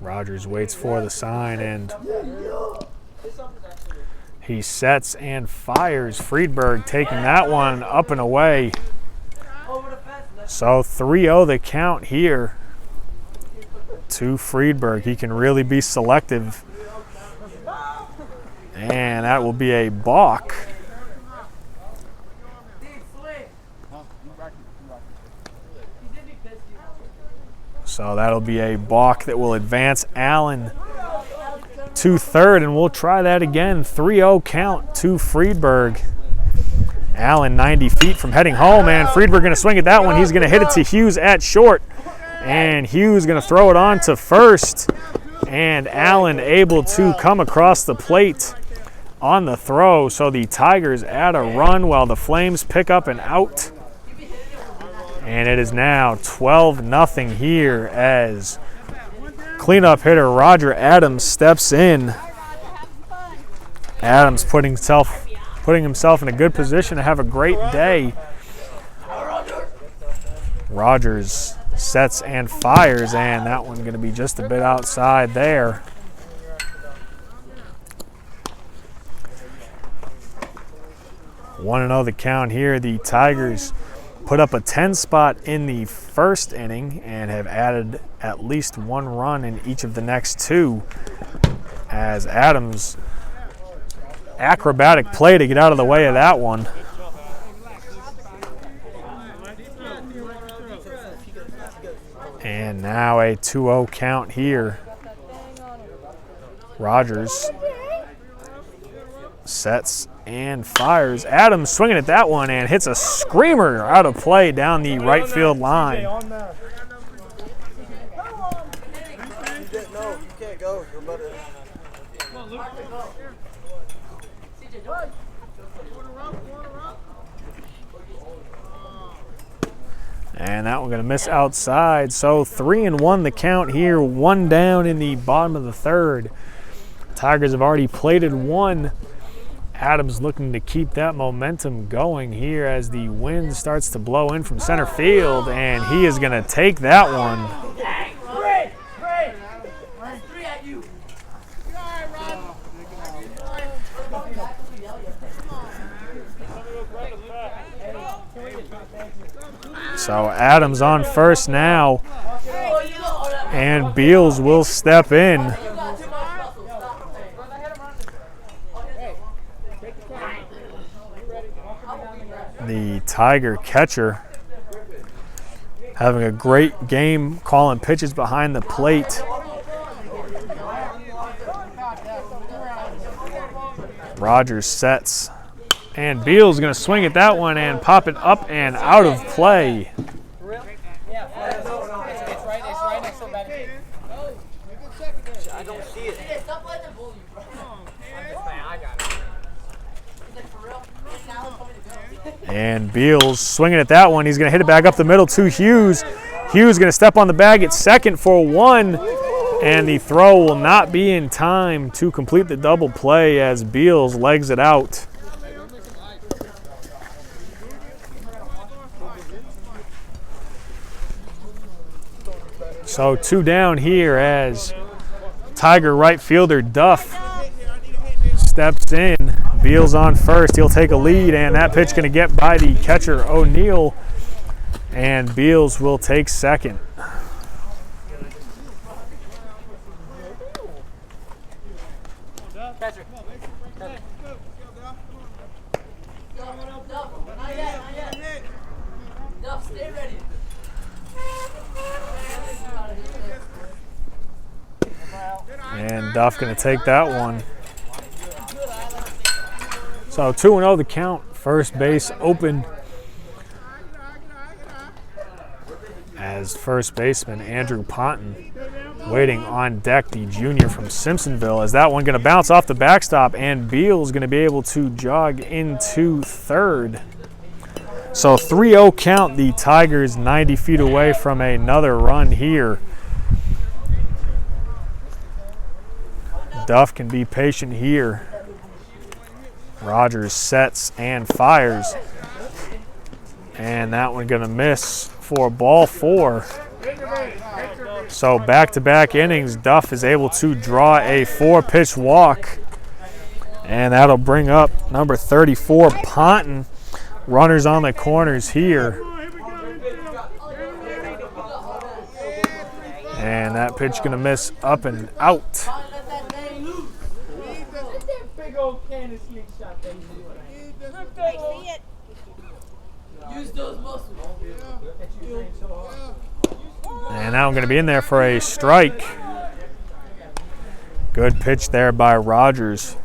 Rogers waits for the sign, and he sets and fires. Friedberg taking that one up and away. So 3-0 the count here to Friedberg. He can really be selective. And that will be a balk. So that'll be a balk that will advance Allen to 3rd, and we'll try that again. 3-0 count to Friedberg. Allen 90 feet from heading home, and Friedberg going to swing at that one. He's going to hit it to Hughes at short, and Hughes going to throw it on to first, and Allen able to come across the plate on the throw. So the Tigers add a run while the Flames pick up an out. And it is now 12-0 here as cleanup hitter Roger Adams steps in. Adams putting himself in a good position to have a great day. Rogers sets and fires, and that one's going to be just a bit outside there. One 1-0 the count here. The Tigers put up a 10 spot in the 1st inning and have added at least 1 run in each of the next 2 as Adams acrobatic play to get out of the way of that one. And now a 2-0 count here. Rogers sets and fires. Adams swinging at that one and hits a screamer out of play down the right field line. And that one going to miss outside. So 3-1 the count here. 1 down in the bottom of the 3rd. Tigers have already plated 1. Adams looking to keep that momentum going here as the wind starts to blow in from center field, and he is going to take that one. So Adams on first now, and Beals will step in. The Tiger catcher having a great game calling pitches behind the plate. Rogers sets, and Beals going to swing at that one and pop it up and out of play. I don't see it. And Beals swinging at that one. He's going to hit it back up the middle to Hughes. Hughes going to step on the bag at second for one. And the throw will not be in time to complete the double play as Beals legs it out. So 2 down here as Tiger right fielder Duff steps in. Beals on first. He'll take a lead, and that pitch going to get by the catcher O'Neill, and Beals will take second. And Duff going to take that one. So 2-0 the count. First base open as first baseman Andrew Ponton waiting on deck, the junior from Simpsonville, as that one going to bounce off the backstop, and Beals going to be able to jog into third. So 3-0 count. The Tigers 90 feet away from another run here. Duff can be patient here. Rogers sets and fires. And that one going to miss for ball 4. So back-to-back innings, Duff is able to draw a 4-pitch walk. And that'll bring up number 34, Ponton. Runners on the corners here. And that pitch going to miss up and out. And now I'm going to be in there for a strike. Good pitch there by Rogers.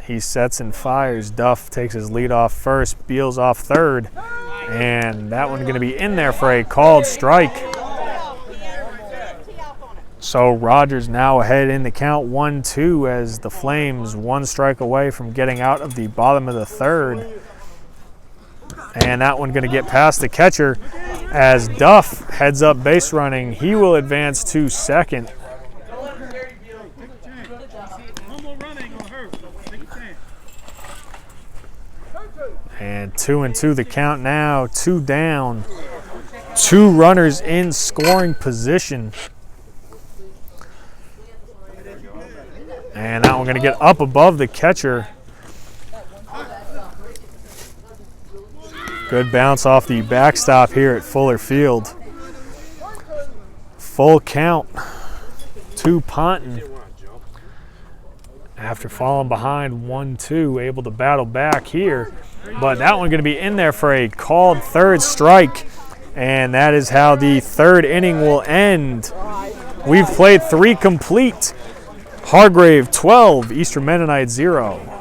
He sets and fires. Duff takes his lead off first. Beals off third. And that one going to be in there for a called strike. So Rogers now ahead in the count 1-2 as the Flames 1 strike away from getting out of the bottom of the third. And that one going to get past the catcher as Duff heads up base running. He will advance to second. And 2-2 the count now. 2 down. 2 runners in scoring position. And that one going to get up above the catcher. Good bounce off the backstop here at Fuller Field. Full count to Ponton. After falling behind 1-2, able to battle back here. But that one going to be in there for a called third strike. And that is how the third inning will end. We've played 3 complete. Hargrave 12, Eastern Mennonite 0.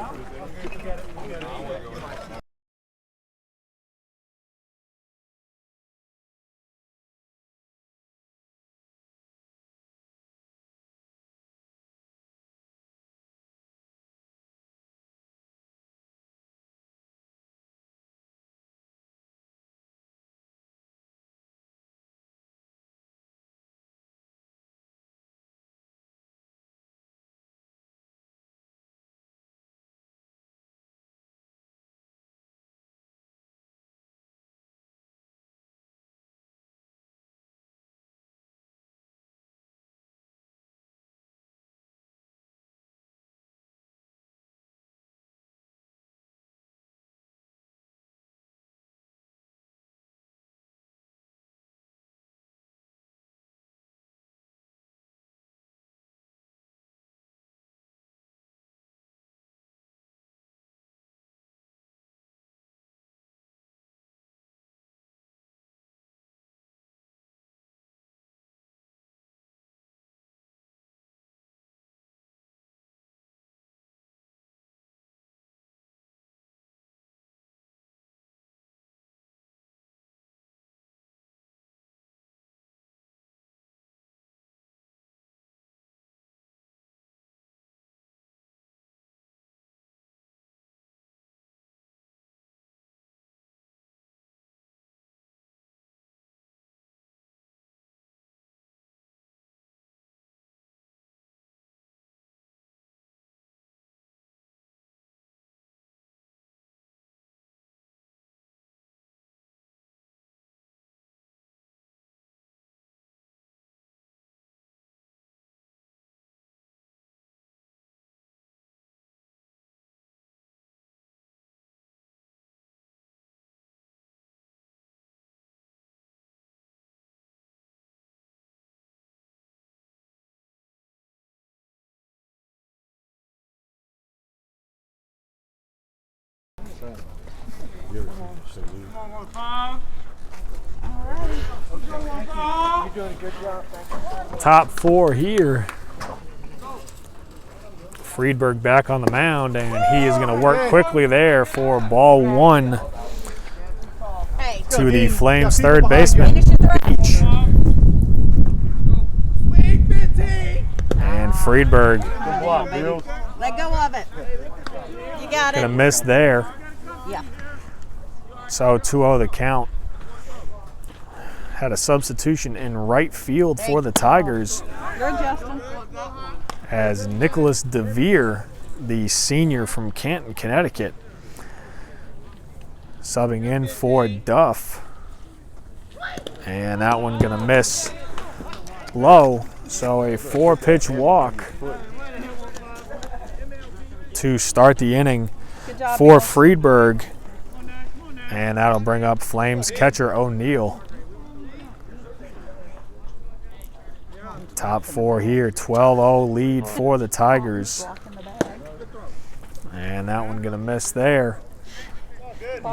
Top 4 here. Friedberg back on the mound, and he is going to work quickly there for ball 1 Hey, to the Flames third baseman, finish it the right. Beach. And Friedberg Let go of it. You got going to it. miss there. Yeah. So 2-0 the count. Had a substitution in right field for the Tigers You're adjusting. as Nicholas DeVere, the senior from Canton, Connecticut, subbing in for Duff. And that one going to miss low. So a 4-pitch walk to start the inning Good job. for Bill. Friedberg. And that'll bring up Flames catcher O'Neill. Top 4 here, 12-0 lead for the Tigers. And that one gonna miss there.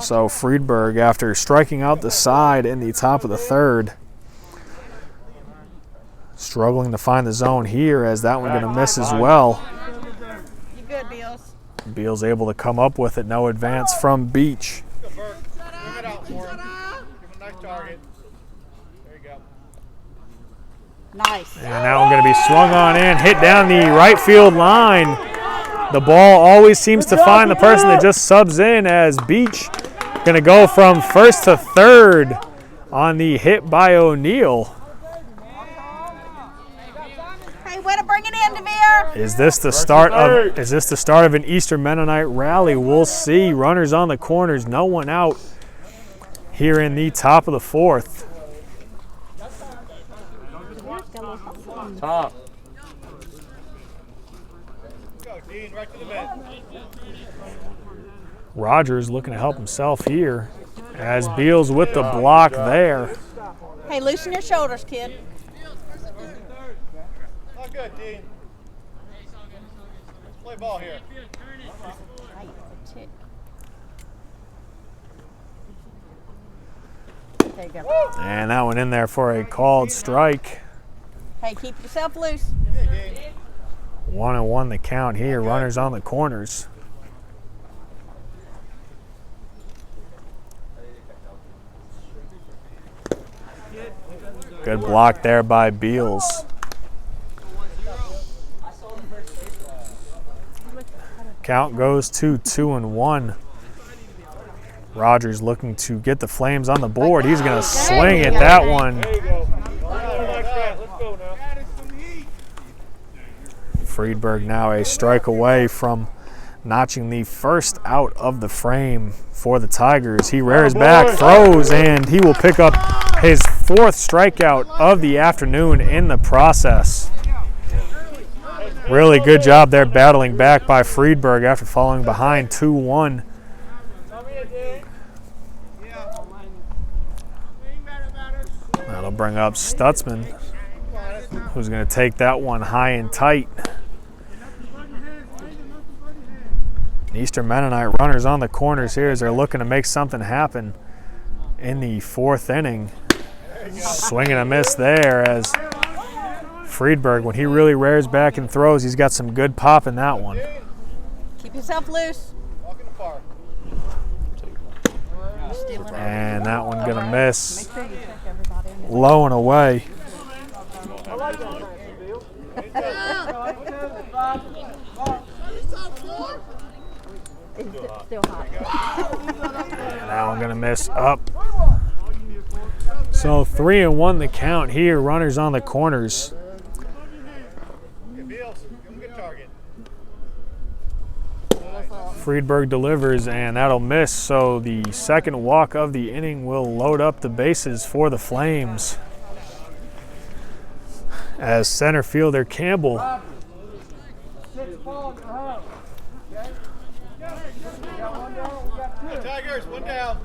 So Friedberg, after striking out the side in the top of the third, struggling to find the zone here, as that one gonna miss as well. You good, Bills? Beal's able to come up with it, no advance from Beach. Bring it out for him. Give him a nice target. There you go. Nice. And that one going to be swung on in, hit down the right field line. The ball always seems to find the person that just subs in, as Beach going to go from first to third on the hit by O'Neill. Hey, way to bring it in, DeVere. Is this the start of an Eastern Mennonite rally? We'll see. Runners on the corners, no one out here in the top of the 4th. Top. Go, Dean, right to the bench. Rogers looking to help himself here, as Beals with the block there. Hey, loosen your shoulders, kid. Not good, Dean. Play ball here. There you go. And that one in there for a called strike. Hey, keep yourself loose. 1-1 the count here. Runners on the corners. Good block there by Beals. Count goes to 2-1. Rogers looking to get the Flames on the board. He's going to swing at that one. There you go. Let's go now. Friedberg now a strike away from notching the first out of the frame for the Tigers. He rears back, throws, and he will pick up his 4th strikeout of the afternoon in the process. Really good job there battling back by Friedberg after falling behind 2-1. That'll bring up Stutzman, who's going to take that one high and tight. Eastern Mennonite runners on the corners here as they're looking to make something happen in the 4th inning. Swing and a miss there, as Friedberg, when he really rears back and throws, he's got some good pop in that one. Keep yourself loose. Walk in the park. And that one gonna miss. Make sure you check everybody. Low and away. It's still hot. And that one gonna miss up. So 3-1 the count here. Runners on the corners. Hey, Beals, give him a good target. Friedberg delivers, and that'll miss. So the second walk of the inning will load up the bases for the Flames, as center fielder Campbell Tigers, one down.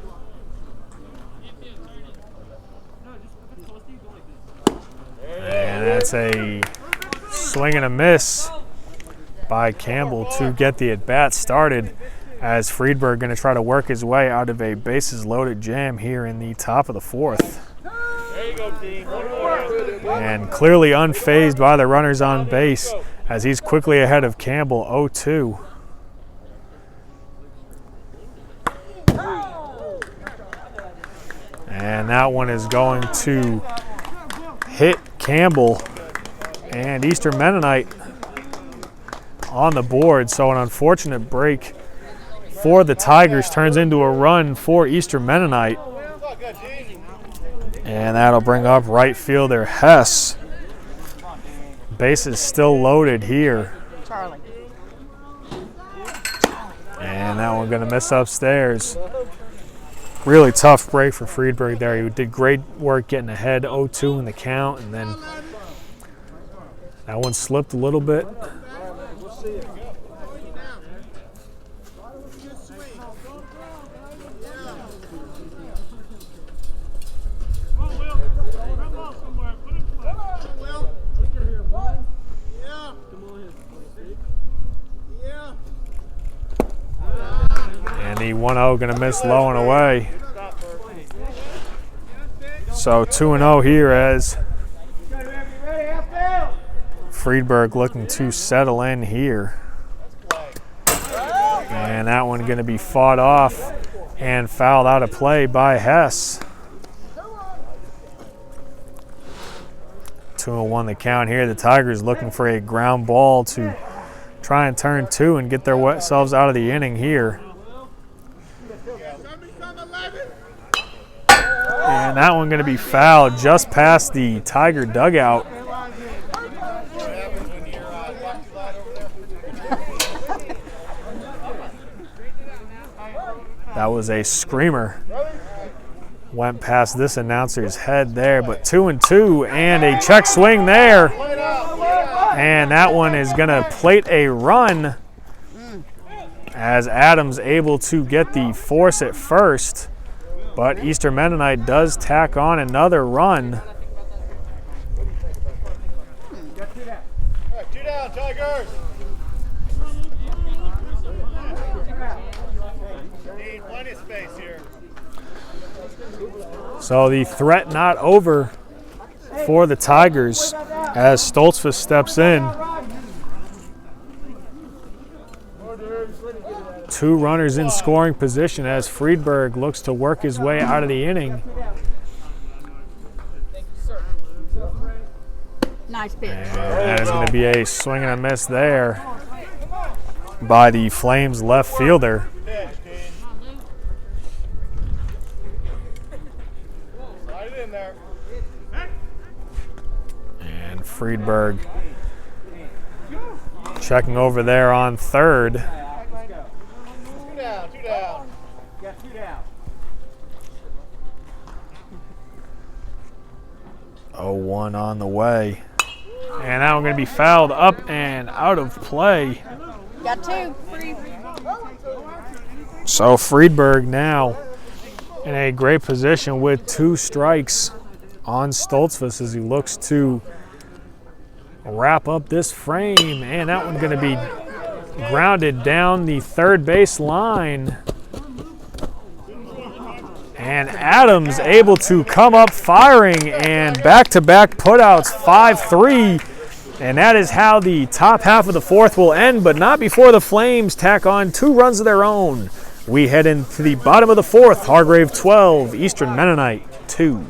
And that's a swing and a miss by Campbell to get the at-bat started. as Friedberg going to try to work his way out of a bases loaded jam here in the top of the fourth. There you go, team. One more. And clearly unfazed by the runners on base as he's quickly ahead of Campbell 0-2. And that one is going to hit Campbell, and Eastern Mennonite on the board. So an unfortunate break for the Tigers turns into a run for Eastern Mennonite. And that'll bring up right fielder Hess. Bases still loaded here. Charlie. And that one going to miss upstairs. Really tough break for Friedberg there. He did great work getting ahead 0-2 in the count, and then that one slipped a little bit. And the 1-0 going to miss low and away. So 2-0 here as Friedberg looking to settle in here. And that one going to be fought off and fouled out of play by Hess. 2-1 the count here. The Tigers looking for a ground ball to try and turn two and get themselves out of the inning here. And that one going to be fouled just past the Tiger dugout. That was a screamer. Went past this announcer's head there, but 2-2 and a check swing there. And that one is going to plate a run as Adams able to get the force at first. But Eastern Mennonite does tack on another run. Two down, Tigers. Need plenty of space here. So the threat not over for the Tigers as Stoltzfus steps in. 2 runners in scoring position as Friedberg looks to work his way out of the inning. Nice pitch. And that is going to be a swing and a miss there by the Flames left fielder. Slide it in there. And Friedberg checking over there on third. Two down. 0-1 on the way. And now we're going to be fouled up and out of play. Got 2. So Friedberg now in a great position with 2 strikes on Stoltzfus as he looks to wrap up this frame. And that one's going to be grounded down the third base line. And Adams able to come up firing and back-to-back putouts 5-3. And that is how the top half of the fourth will end, but not before the Flames tack on 2 runs of their own. We head into the bottom of the fourth. Hargrave 12, Eastern Mennonite 2.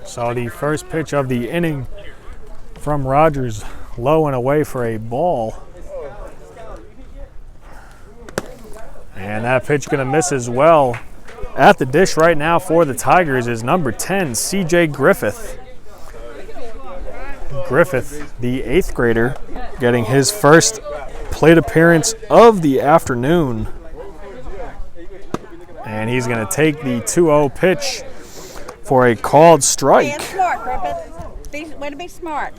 So the first pitch of the inning from Rogers, low and away for a ball. And that pitch going to miss as well. At the dish right now for the Tigers is number 10, C.J. Griffith. Griffith, the 8th grader, getting his first plate appearance of the afternoon. And he's going to take the 2-0 pitch for a called strike. Be smart, Griffith. Way to be smart.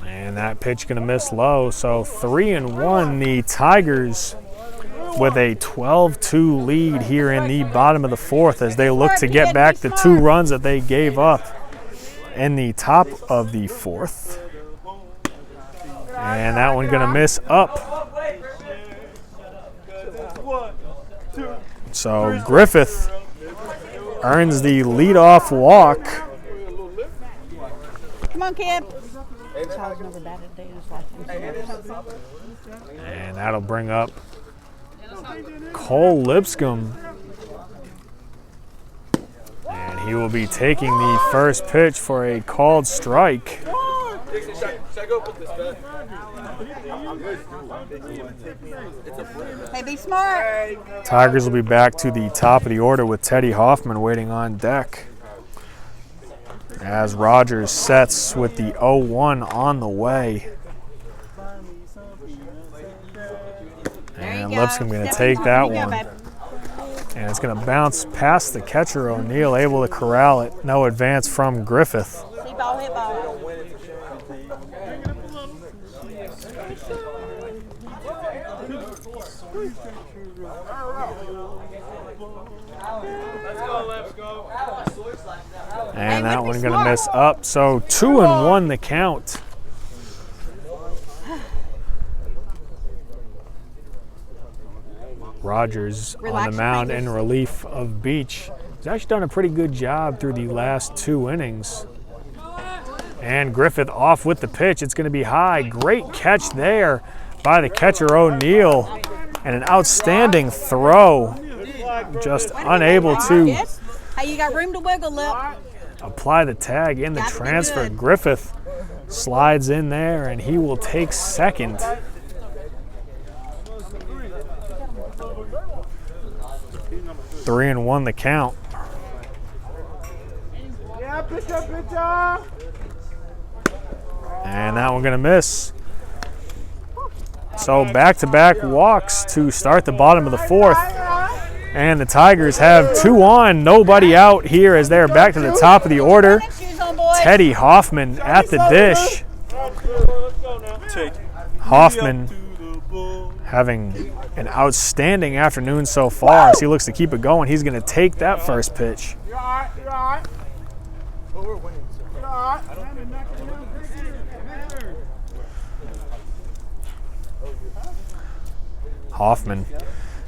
And that pitch going to miss low. So 3-1, the Tigers with a 12-2 lead here in the bottom of the 4th as they look to get back the 2 runs that they gave up in the top of the 4th. And that one going to miss up. So Griffith earns the leadoff walk. Come on, kid. And that'll bring up Cole Lipscomb. And he will be taking the first pitch for a called strike. Hey, be smart. Tigers will be back to the top of the order with Teddy Hoffman waiting on deck as Rogers sets with the 0-1 on the way. And Lipscomb going to take that one. And it's going to bounce past the catcher, O'Neill, able to corral it. No advance from Griffith. See ball, hit ball. And that one going to miss up. So 2-1 the count. Rogers on the mound in relief of Beach. He's actually done a pretty good job through the last 2 innings. And Griffith off with the pitch. It's going to be high. Great catch there by the catcher, O'Neill. And an outstanding throw. Just unable to Hey, you got room to wiggle, Lip. apply the tag in the transfer. Griffith slides in there, and he will take second. Three and one the count. And that one going to miss. So back-to-back walks to start the bottom of the 4th. And the Tigers have 2 on, nobody out here as they're back to the top of the order. Teddy Hoffman at the dish. Hoffman having an outstanding afternoon so far as he looks to keep it going. He's going to take that first pitch. Hoffman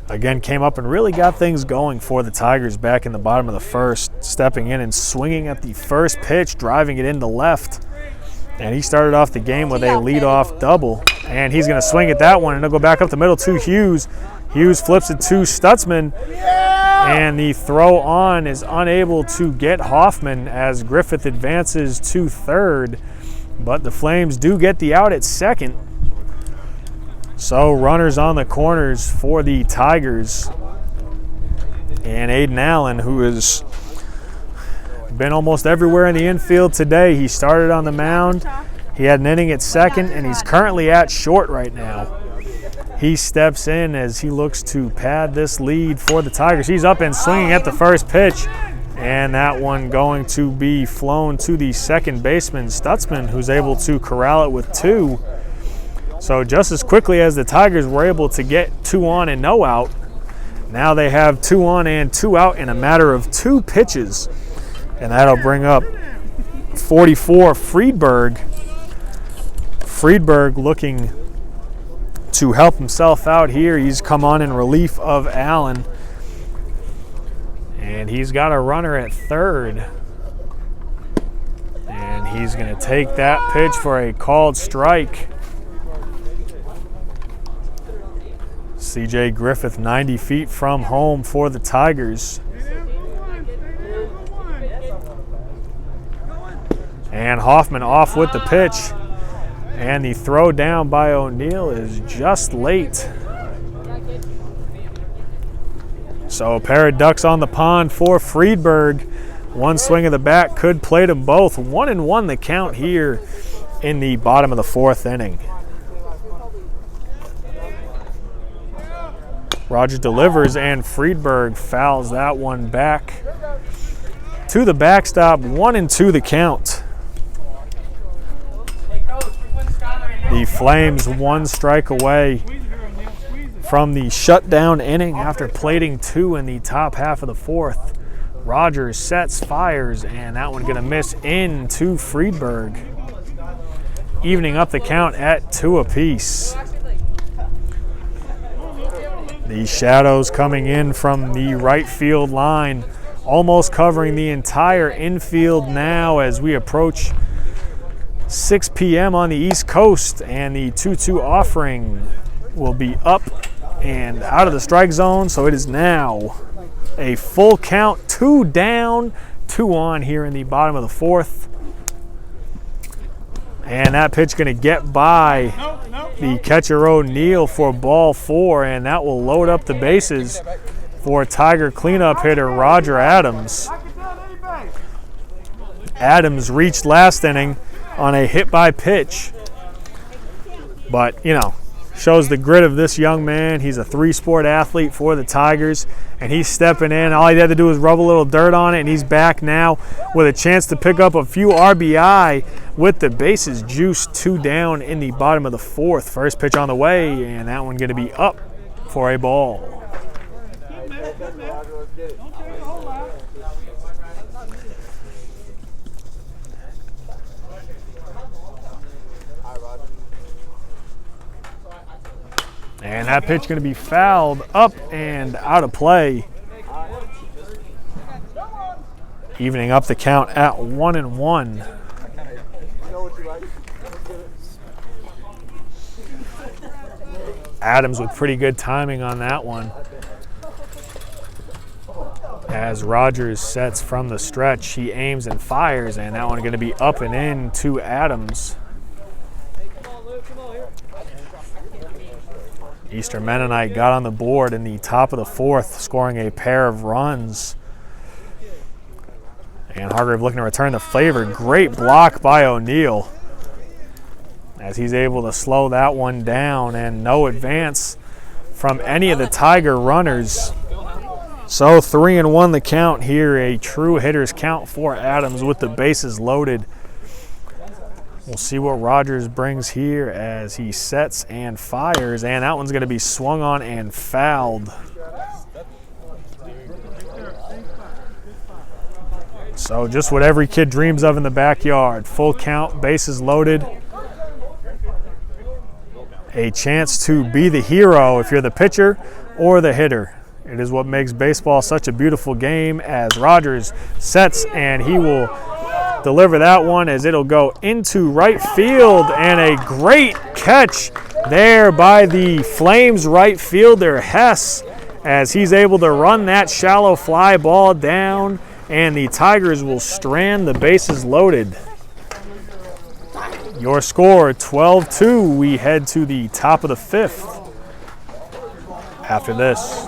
again came up and really got things going for the Tigers back in the bottom of the 1st, stepping in and swinging at the first pitch, driving it into left. And he started off the game with a leadoff double. And he's going to swing at that one, and he'll go back up the middle to Hughes. Hughes flips it to Stutzman. And the throw on is unable to get Hoffman as Griffith advances to third. But the Flames do get the out at second. So runners on the corners for the Tigers. And Aidan Allen, who has been almost everywhere in the infield today. He started on the mound. He had an inning at second, and he's currently at short right now. He steps in as he looks to pad this lead for the Tigers. He's up and swinging at the first pitch. And that one going to be flown to the second baseman, Stutzman, who's able to corral it with 2. So just as quickly as the Tigers were able to get 2 on and no out, now they have 2 on and 2 out in a matter of 2 pitches. And that'll bring up 44, Friedberg. Friedberg looking to help himself out here. He's come on in relief of Allen. And he's got a runner at third. And he's going to take that pitch for a called strike. CJ Griffith 90 feet from home for the Tigers. And Hoffman off with the pitch. And the throw down by O'Neill is just late. So a pair of ducks on the pond for Friedberg. One swing of the bat could play them both. 1-1 the count here in the bottom of the fourth inning. Rogers delivers and Friedberg fouls that one back to the backstop. 1-2 the count. The Flames one strike away from the shutdown inning after plating 2 in the top half of the fourth. Rogers sets, fires, and that one going to miss into Friedberg. Evening up the count at 2 apiece. The shadows coming in from the right field line, almost covering the entire infield now as we approach 6 p.m. on the East Coast, and the 2-2 offering will be up and out of the strike zone, so it is now a full count, 2 down, 2 on here in the bottom of the fourth. And that pitch going to get by the catcher O'Neill for ball 4, and that will load up the bases for Tiger cleanup hitter Roger Adams. Adams reached last inning on a hit by pitch, but you know, shows the grit of this young man. He's a 3-sport athlete for the Tigers, and he's stepping in. All he had to do was rub a little dirt on it, and he's back now with a chance to pick up a few RBI with the bases juiced 2 down in the bottom of the fourth. First pitch on the way, and that one going to be up for a ball. And that pitch going to be fouled up and out of play. Evening up the count at 1-1. Adams with pretty good timing on that one. As Rogers sets from the stretch, he aims and fires, and that one going to be up and in to Adams. Eastern Mennonite got on the board in the top of the fourth, scoring a pair of runs. And Hargrave looking to return the favor. Great block by O'Neill as he's able to slow that one down, and no advance from any of the Tiger runners. So 3-1 the count here, a true hitter's count for Adams with the bases loaded. We'll see what Rogers brings here as he sets and fires, and that one's going to be swung on and fouled. So just what every kid dreams of in the backyard. Full count, bases loaded. A chance to be the hero if you're the pitcher or the hitter. It is what makes baseball such a beautiful game, as Rogers sets, and he will deliver that one as it'll go into right field, and a great catch there by the Flames right fielder Hess as he's able to run that shallow fly ball down, and the Tigers will strand the bases loaded. Your score 12-2. We head to the top of the fifth after this.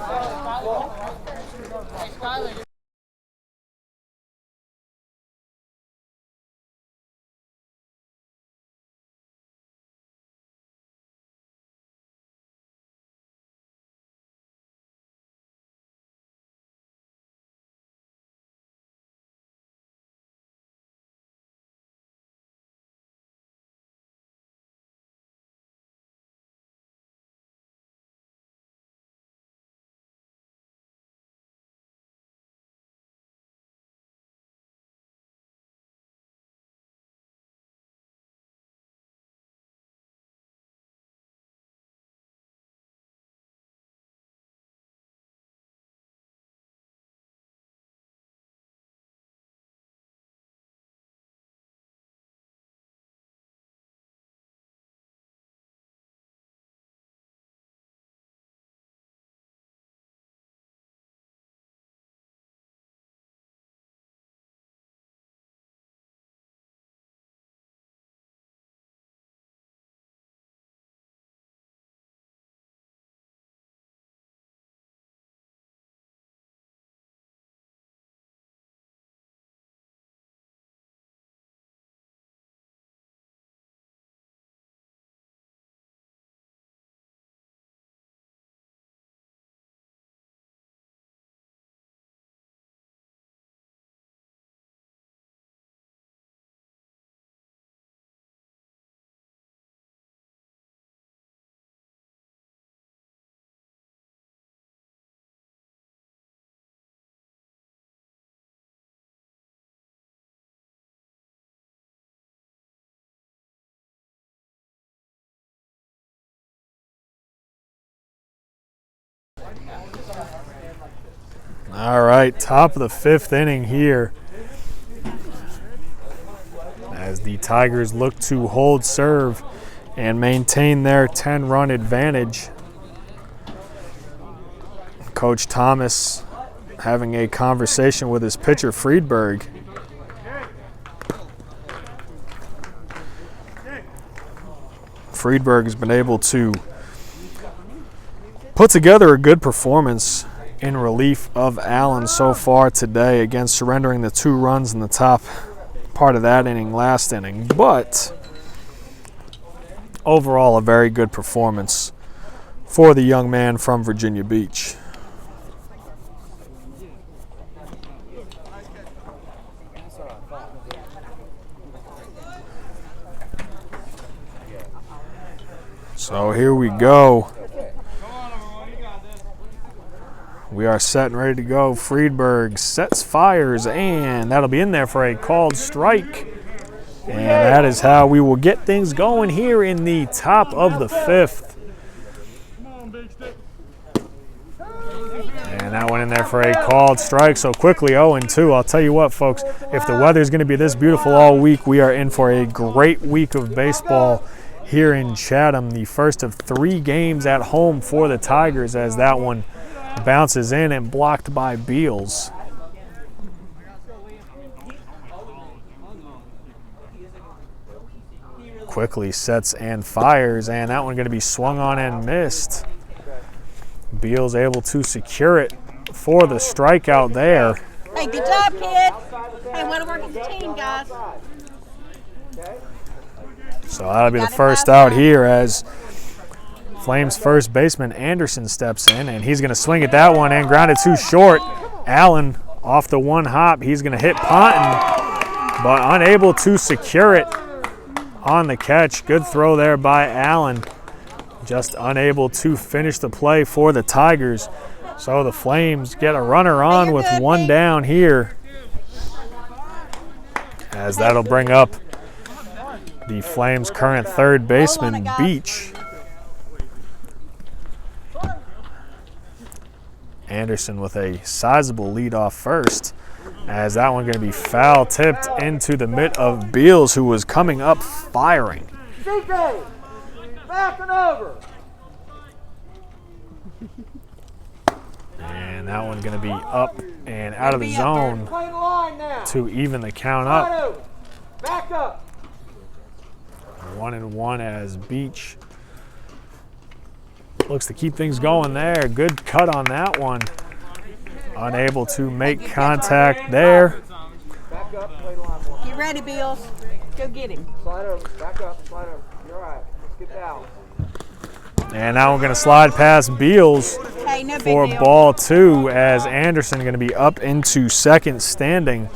All right, top of the 5th inning here as the Tigers look to hold serve and maintain their 10-run advantage. Coach Thomas having a conversation with his pitcher, Friedberg. Friedberg has been able to put together a good performance in relief of Allen so far today, again surrendering the 2 runs in the top part of that inning last inning. But overall, a very good performance for the young man from Virginia Beach. So here we go. We are set and ready to go. Friedberg sets, fires, and that'll be in there for a called strike. And that is how we will get things going here in the top of the 5th. And that went in there for a called strike. So quickly 0-2. I'll tell you what, folks, if the weather is going to be this beautiful all week, we are in for a great week of baseball here in Chatham. The first of 3 games at home for the Tigers, as that one bounces in and blocked by Beals. Quickly sets and fires, and that one going to be swung on and missed. Beals able to secure it for the strikeout there. Hey, good job, kid. Hey, way to work as a team, guys. So that'll be the first out here as Flames first baseman Anderson steps in, and he's going to swing at that one and ground it too short. Allen off the 1 hop. He's going to hit Ponton, but unable to secure it on the catch. Good throw there by Allen. Just unable to finish the play for the Tigers. So the Flames get a runner on with 1 down here, as that'll bring up the Flames' current 3rd baseman, Beach. Anderson with a sizable lead off first, as that one going to be foul tipped into the mitt of Beals, who was coming up firing. CJ, back and over. And that one going to be up and out of the zone Play the line now. to even the count up. Back up. 1-1 as Beach looks to keep things going there. Good cut on that one. Unable to make contact there. Back up. Play the line more. Get ready, Bills. Go get him. Slide over. Back up. Slide over. You're all right. Let's get out. And now we're going to slide past Beals Hey, no big for deal. ball 2, as Anderson going to be up into second standing.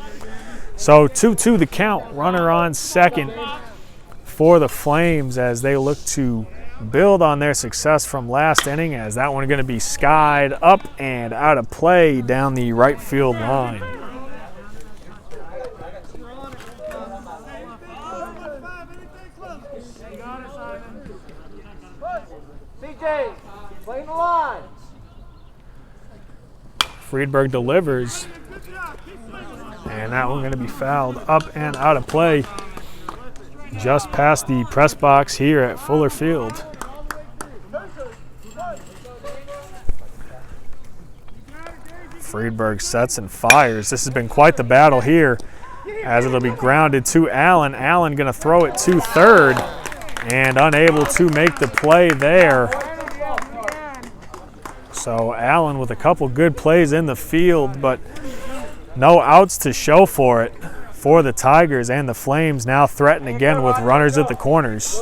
So 2-2 the count. Runner on second for the Flames as they look to build on their success from last inning, as that one going to be skied up and out of play down the right field line. CJ, play the line. Friedberg delivers, and that one going to be fouled up and out of play just past the press box here at Fuller Field. Friedberg sets and fires. This has been quite the battle here, as it'll be grounded to Allen. Allen going to throw it to third and unable to make the play there. So Allen with a couple good plays in the field, but no outs to show for it for the Tigers, and the Flames now threaten again with runners at the corners.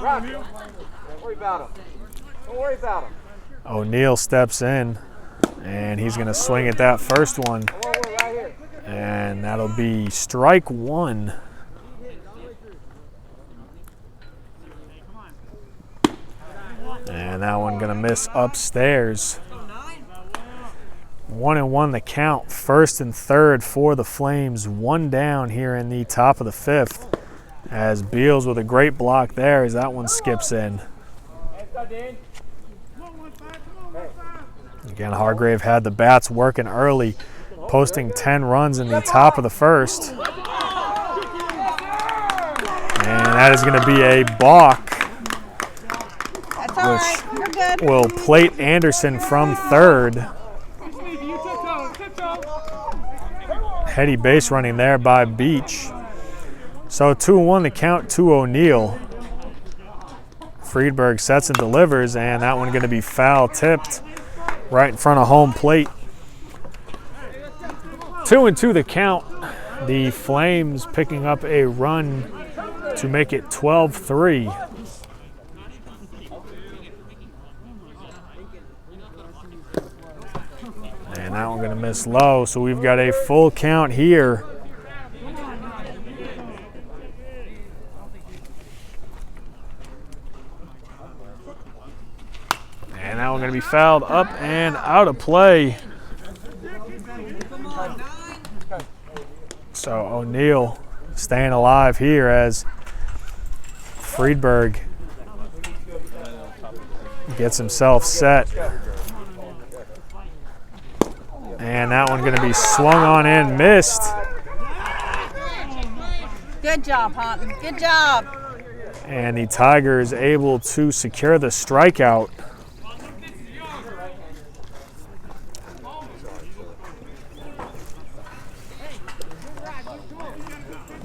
Rock. Don't worry about him. Don't worry about him. O'Neal steps in, and he's going to swing at that first one, Right here. and that'll be strike 1. And that one going to miss upstairs. 1-1 the count. First and third for the Flames. 1 down here in the top of the 5th, as Beals with a great block there as that one skips in. Again, Hargrave had the bats working early, posting 10 runs in the top of the first. And that is going to be a balk, That's all right. You're good. will plate Anderson from third. Heady base running there by Beach. So 2-1 the count to O'Neill. Friedberg sets and delivers, and that one going to be foul tipped right in front of home plate. 2-2 the count. The Flames picking up a run to make it 12-3. And that one going to miss low, so we've got a full count here. And that one going to be fouled up and out of play. So O'Neill staying alive here as Friedberg gets himself set. And that one going to be swung on in, missed. Good job, Hunton. Good job. And the Tigers able to secure the strikeout.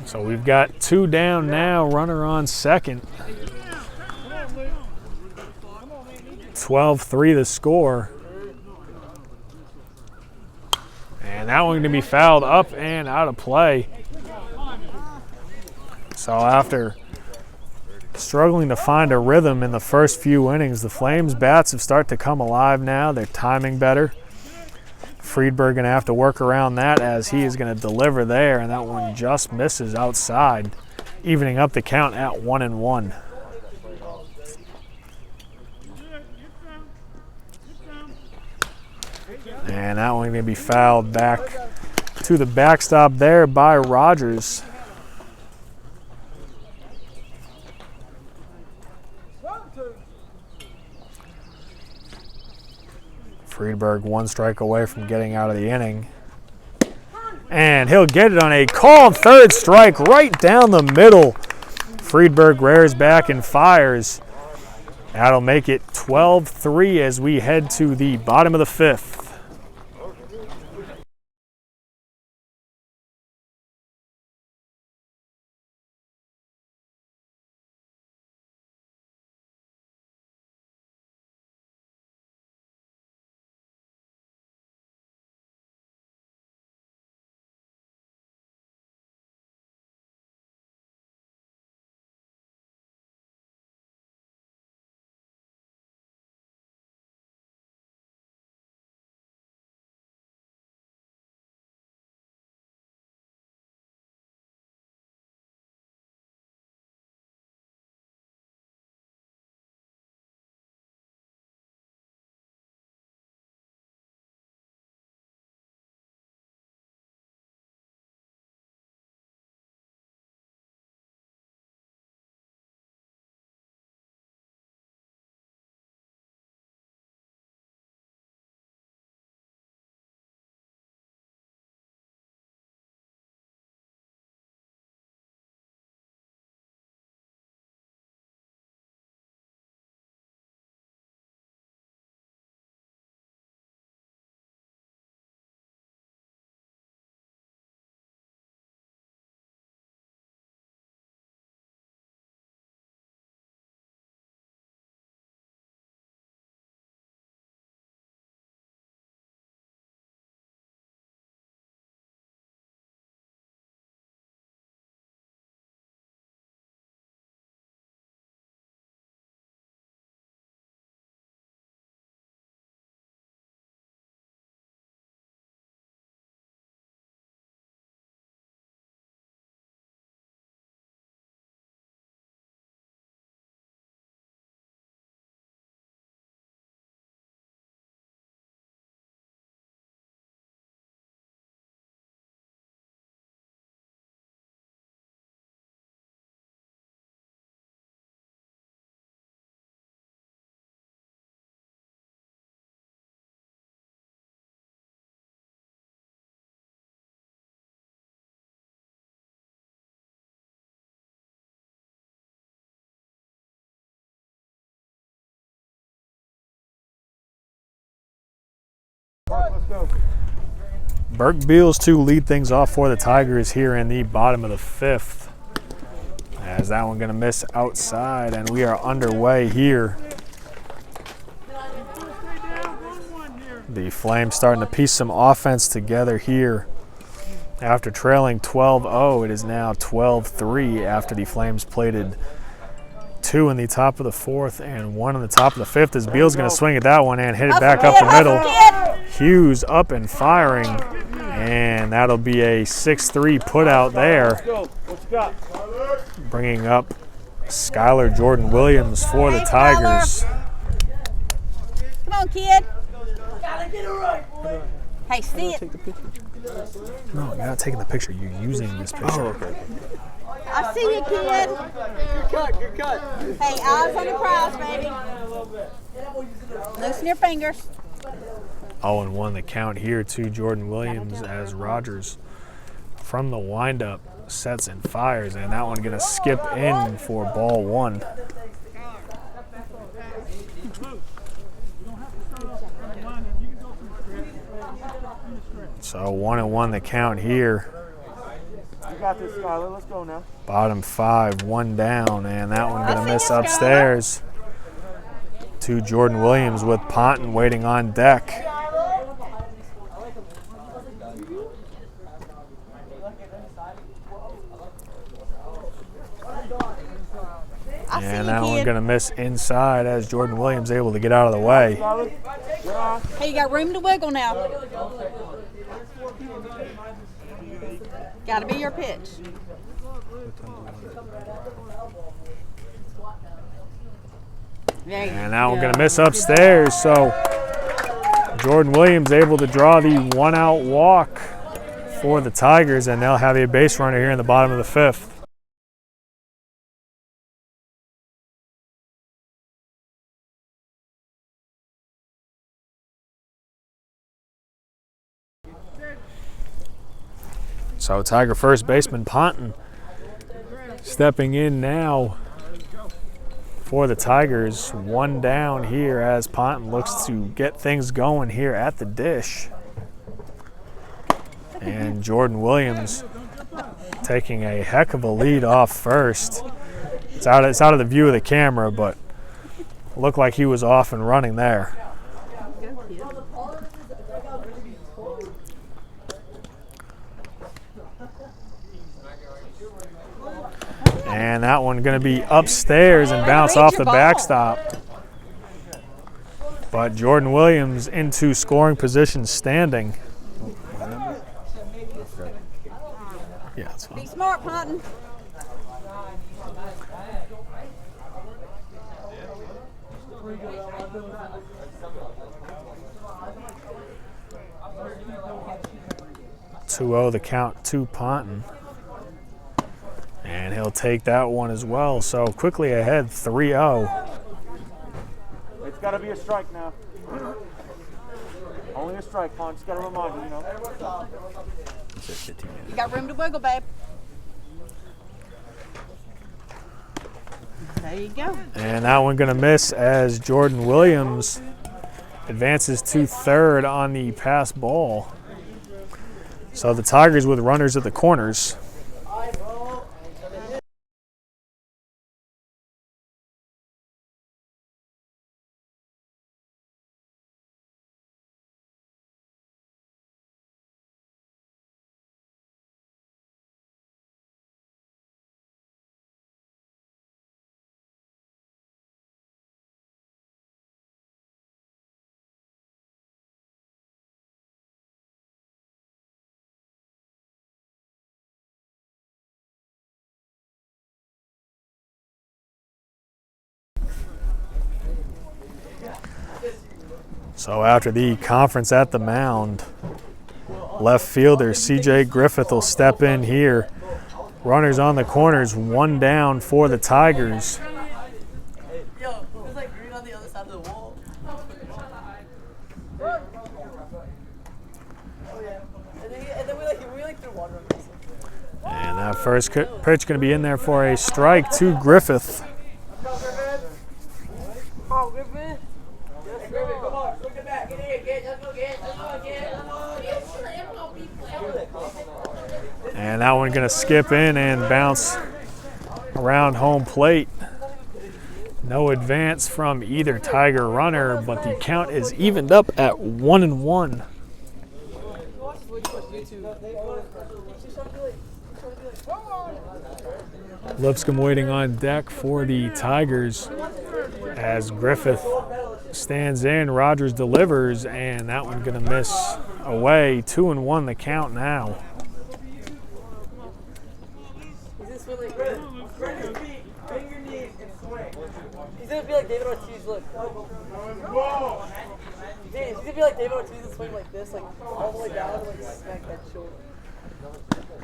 So we've got 2 down now, runner on second. 12-3 the score. And that one going to be fouled up and out of play. So after struggling to find a rhythm in the first few innings, the Flames bats have started to come alive now. They're timing better. Friedberg going to have to work around that as he is going to deliver there, and that one just misses outside, evening up the count at 1-1. And that one going to be fouled back to the backstop there by Rogers. Friedberg 1 strike away from getting out of the inning. And he'll get it on a called third strike right down the middle. Friedberg rears back and fires. That'll make it 12-3 as we head to the bottom of the 5th. Burke Beals to lead things off for the Tigers here in the bottom of the 5th. As that one going to miss outside, and we are underway here. The Flames starting to piece some offense together here. After trailing 12-0, it is now 12-3 after the Flames plated 2 in the top of the 4th and 1 in the top of the 5th, as Beals going to swing at that one and hit it back up the middle. Hughes up and firing, and that'll be a 6-3 put out there. Bringing up Skylar Jordan Williams for the Tigers. Come on, kid. Hey, see it. No, you're not taking the picture. You're using this picture. Oh, okay. I see you, kid. Good cut. Hey, eyes on the prize, baby. Loosen your fingers. 0-1 the count here to Jordan Williams as Rogers from the windup sets and fires, and that one going to skip in for ball 1. So 1-1 the count here. You got this, Skyler. Let's go now. Bottom 5, 1 down, and that one going to miss upstairs to Jordan Williams with Ponton waiting on deck. And that one going to miss inside as Jordan Williams able to get out of the way. Hey, you got room to wiggle now. Got to be your pitch. And that one going to miss upstairs. So Jordan Williams able to draw the 1-out walk for the Tigers, and they'll have a base runner here in the bottom of the 5th. So Tiger first baseman Ponton stepping in now for the Tigers. 1 down here as Ponton looks to get things going here at the dish. And Jordan Williams taking a heck of a lead off first. It's out of the view of the camera, but looked like he was off and running there. And that one going to be upstairs and bounce off the backstop. But Jordan Williams into scoring position standing. Yeah, that's fine. Be smart, Ponton. (2-0) the count to Ponton. And he'll take that one as well. So quickly ahead, 3-0. It's got to be a strike now. Only a strike, Pon. Just got to remind you, you know. You got room to wiggle, babe. There you go. And that one going to miss as Jordan Williams advances to 3rd on the pass ball. So the Tigers with runners at the corners. So after the conference at the mound, left fielder C.J. Griffith will step in here. Runners on the corners, 1 down for the Tigers. Yo, there's like green on the other side of the wall. And then we threw water on this. And that first pitch going to be in there for a strike to Griffith. Oh, Griffin. Come on, look at that. Get in, let's go, And that one going to skip in and bounce around home plate. No advance from either Tiger runner, but the count is evened up at 1-1. Lipscomb waiting on deck for the Tigers as Griffith stands in. Rogers delivers, and that one going to miss away. 2-1 the count now. He's gonna be like David Ortiz, look. He's gonna be like David Ortiz and swing like this, like all the way down and like smack that shoulder.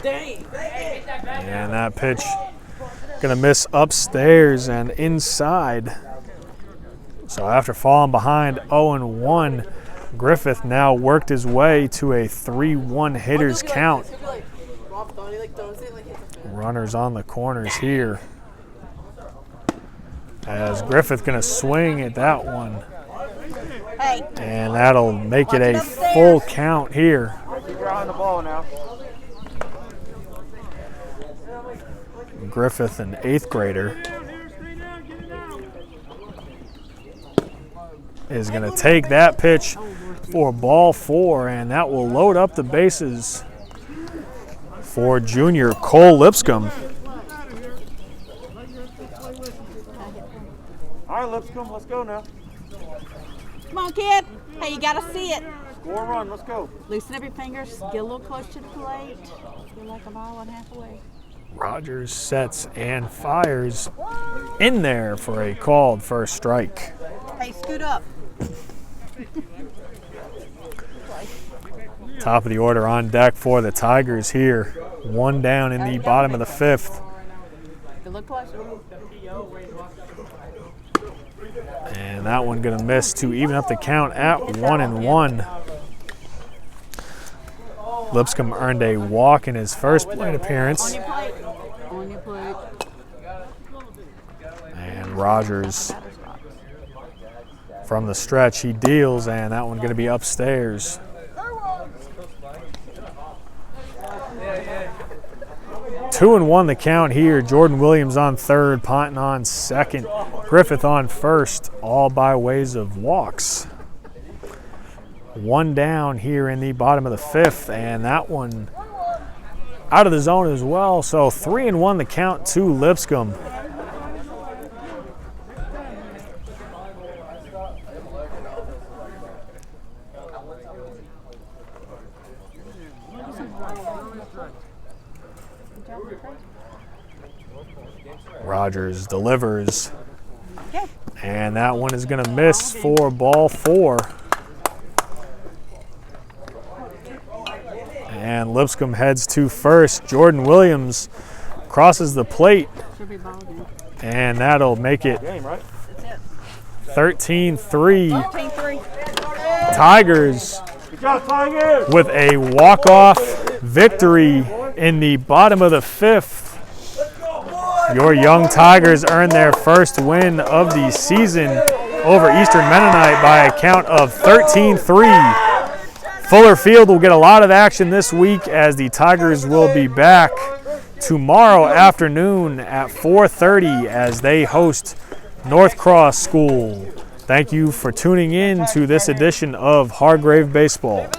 Dang! And that pitch gonna miss upstairs and inside. So after falling behind 0-1, Griffith now worked his way to a 3-1 hitters count. Runners on the corners here. As Griffith gonna swing at that one. Hey. And that'll make it a full count here. Keep your eye on the ball now. Griffith, an 8th grader, is going to take that pitch for ball 4, and that will load up the bases for junior Cole Lipscomb. All right, Lipscomb, let's go now. Come on, kid. Hey, you got to see it. Score a run, let's go. Loosen up your fingers. Get a little close to the plate. Feel like a mile and a half away. Rogers sets and fires in there for a called first strike. Hey, scoot up. Top of the order on deck for the Tigers here. One down in the bottom of the 5th. Good look close. And that one going to miss to even up the count at 1-1. Lipscomb earned a walk in his first plate appearance. On your plate. On your plate. And Rogers from the stretch, he deals, and that one going to be upstairs. Two and one the count here. Jordan Williams on third, Ponton on second, Griffith on first, all by ways of walks. One down here in the bottom of the 5th, and that one out of the zone as well. So 3-1 the count to Lipscomb. Rogers delivers, and that one is going to miss for ball 4. And Lipscomb heads to first. Jordan Williams crosses the plate, and that'll make it 13-3. Tigers with a walk-off victory in the bottom of the 5th. Your young Tigers earn their first win of the season over Eastern Mennonite by a count of 13-3. Fuller Field will get a lot of action this week as the Tigers will be back tomorrow afternoon at 4:30 as they host North Cross School. Thank you for tuning in to this edition of Hargrave Baseball.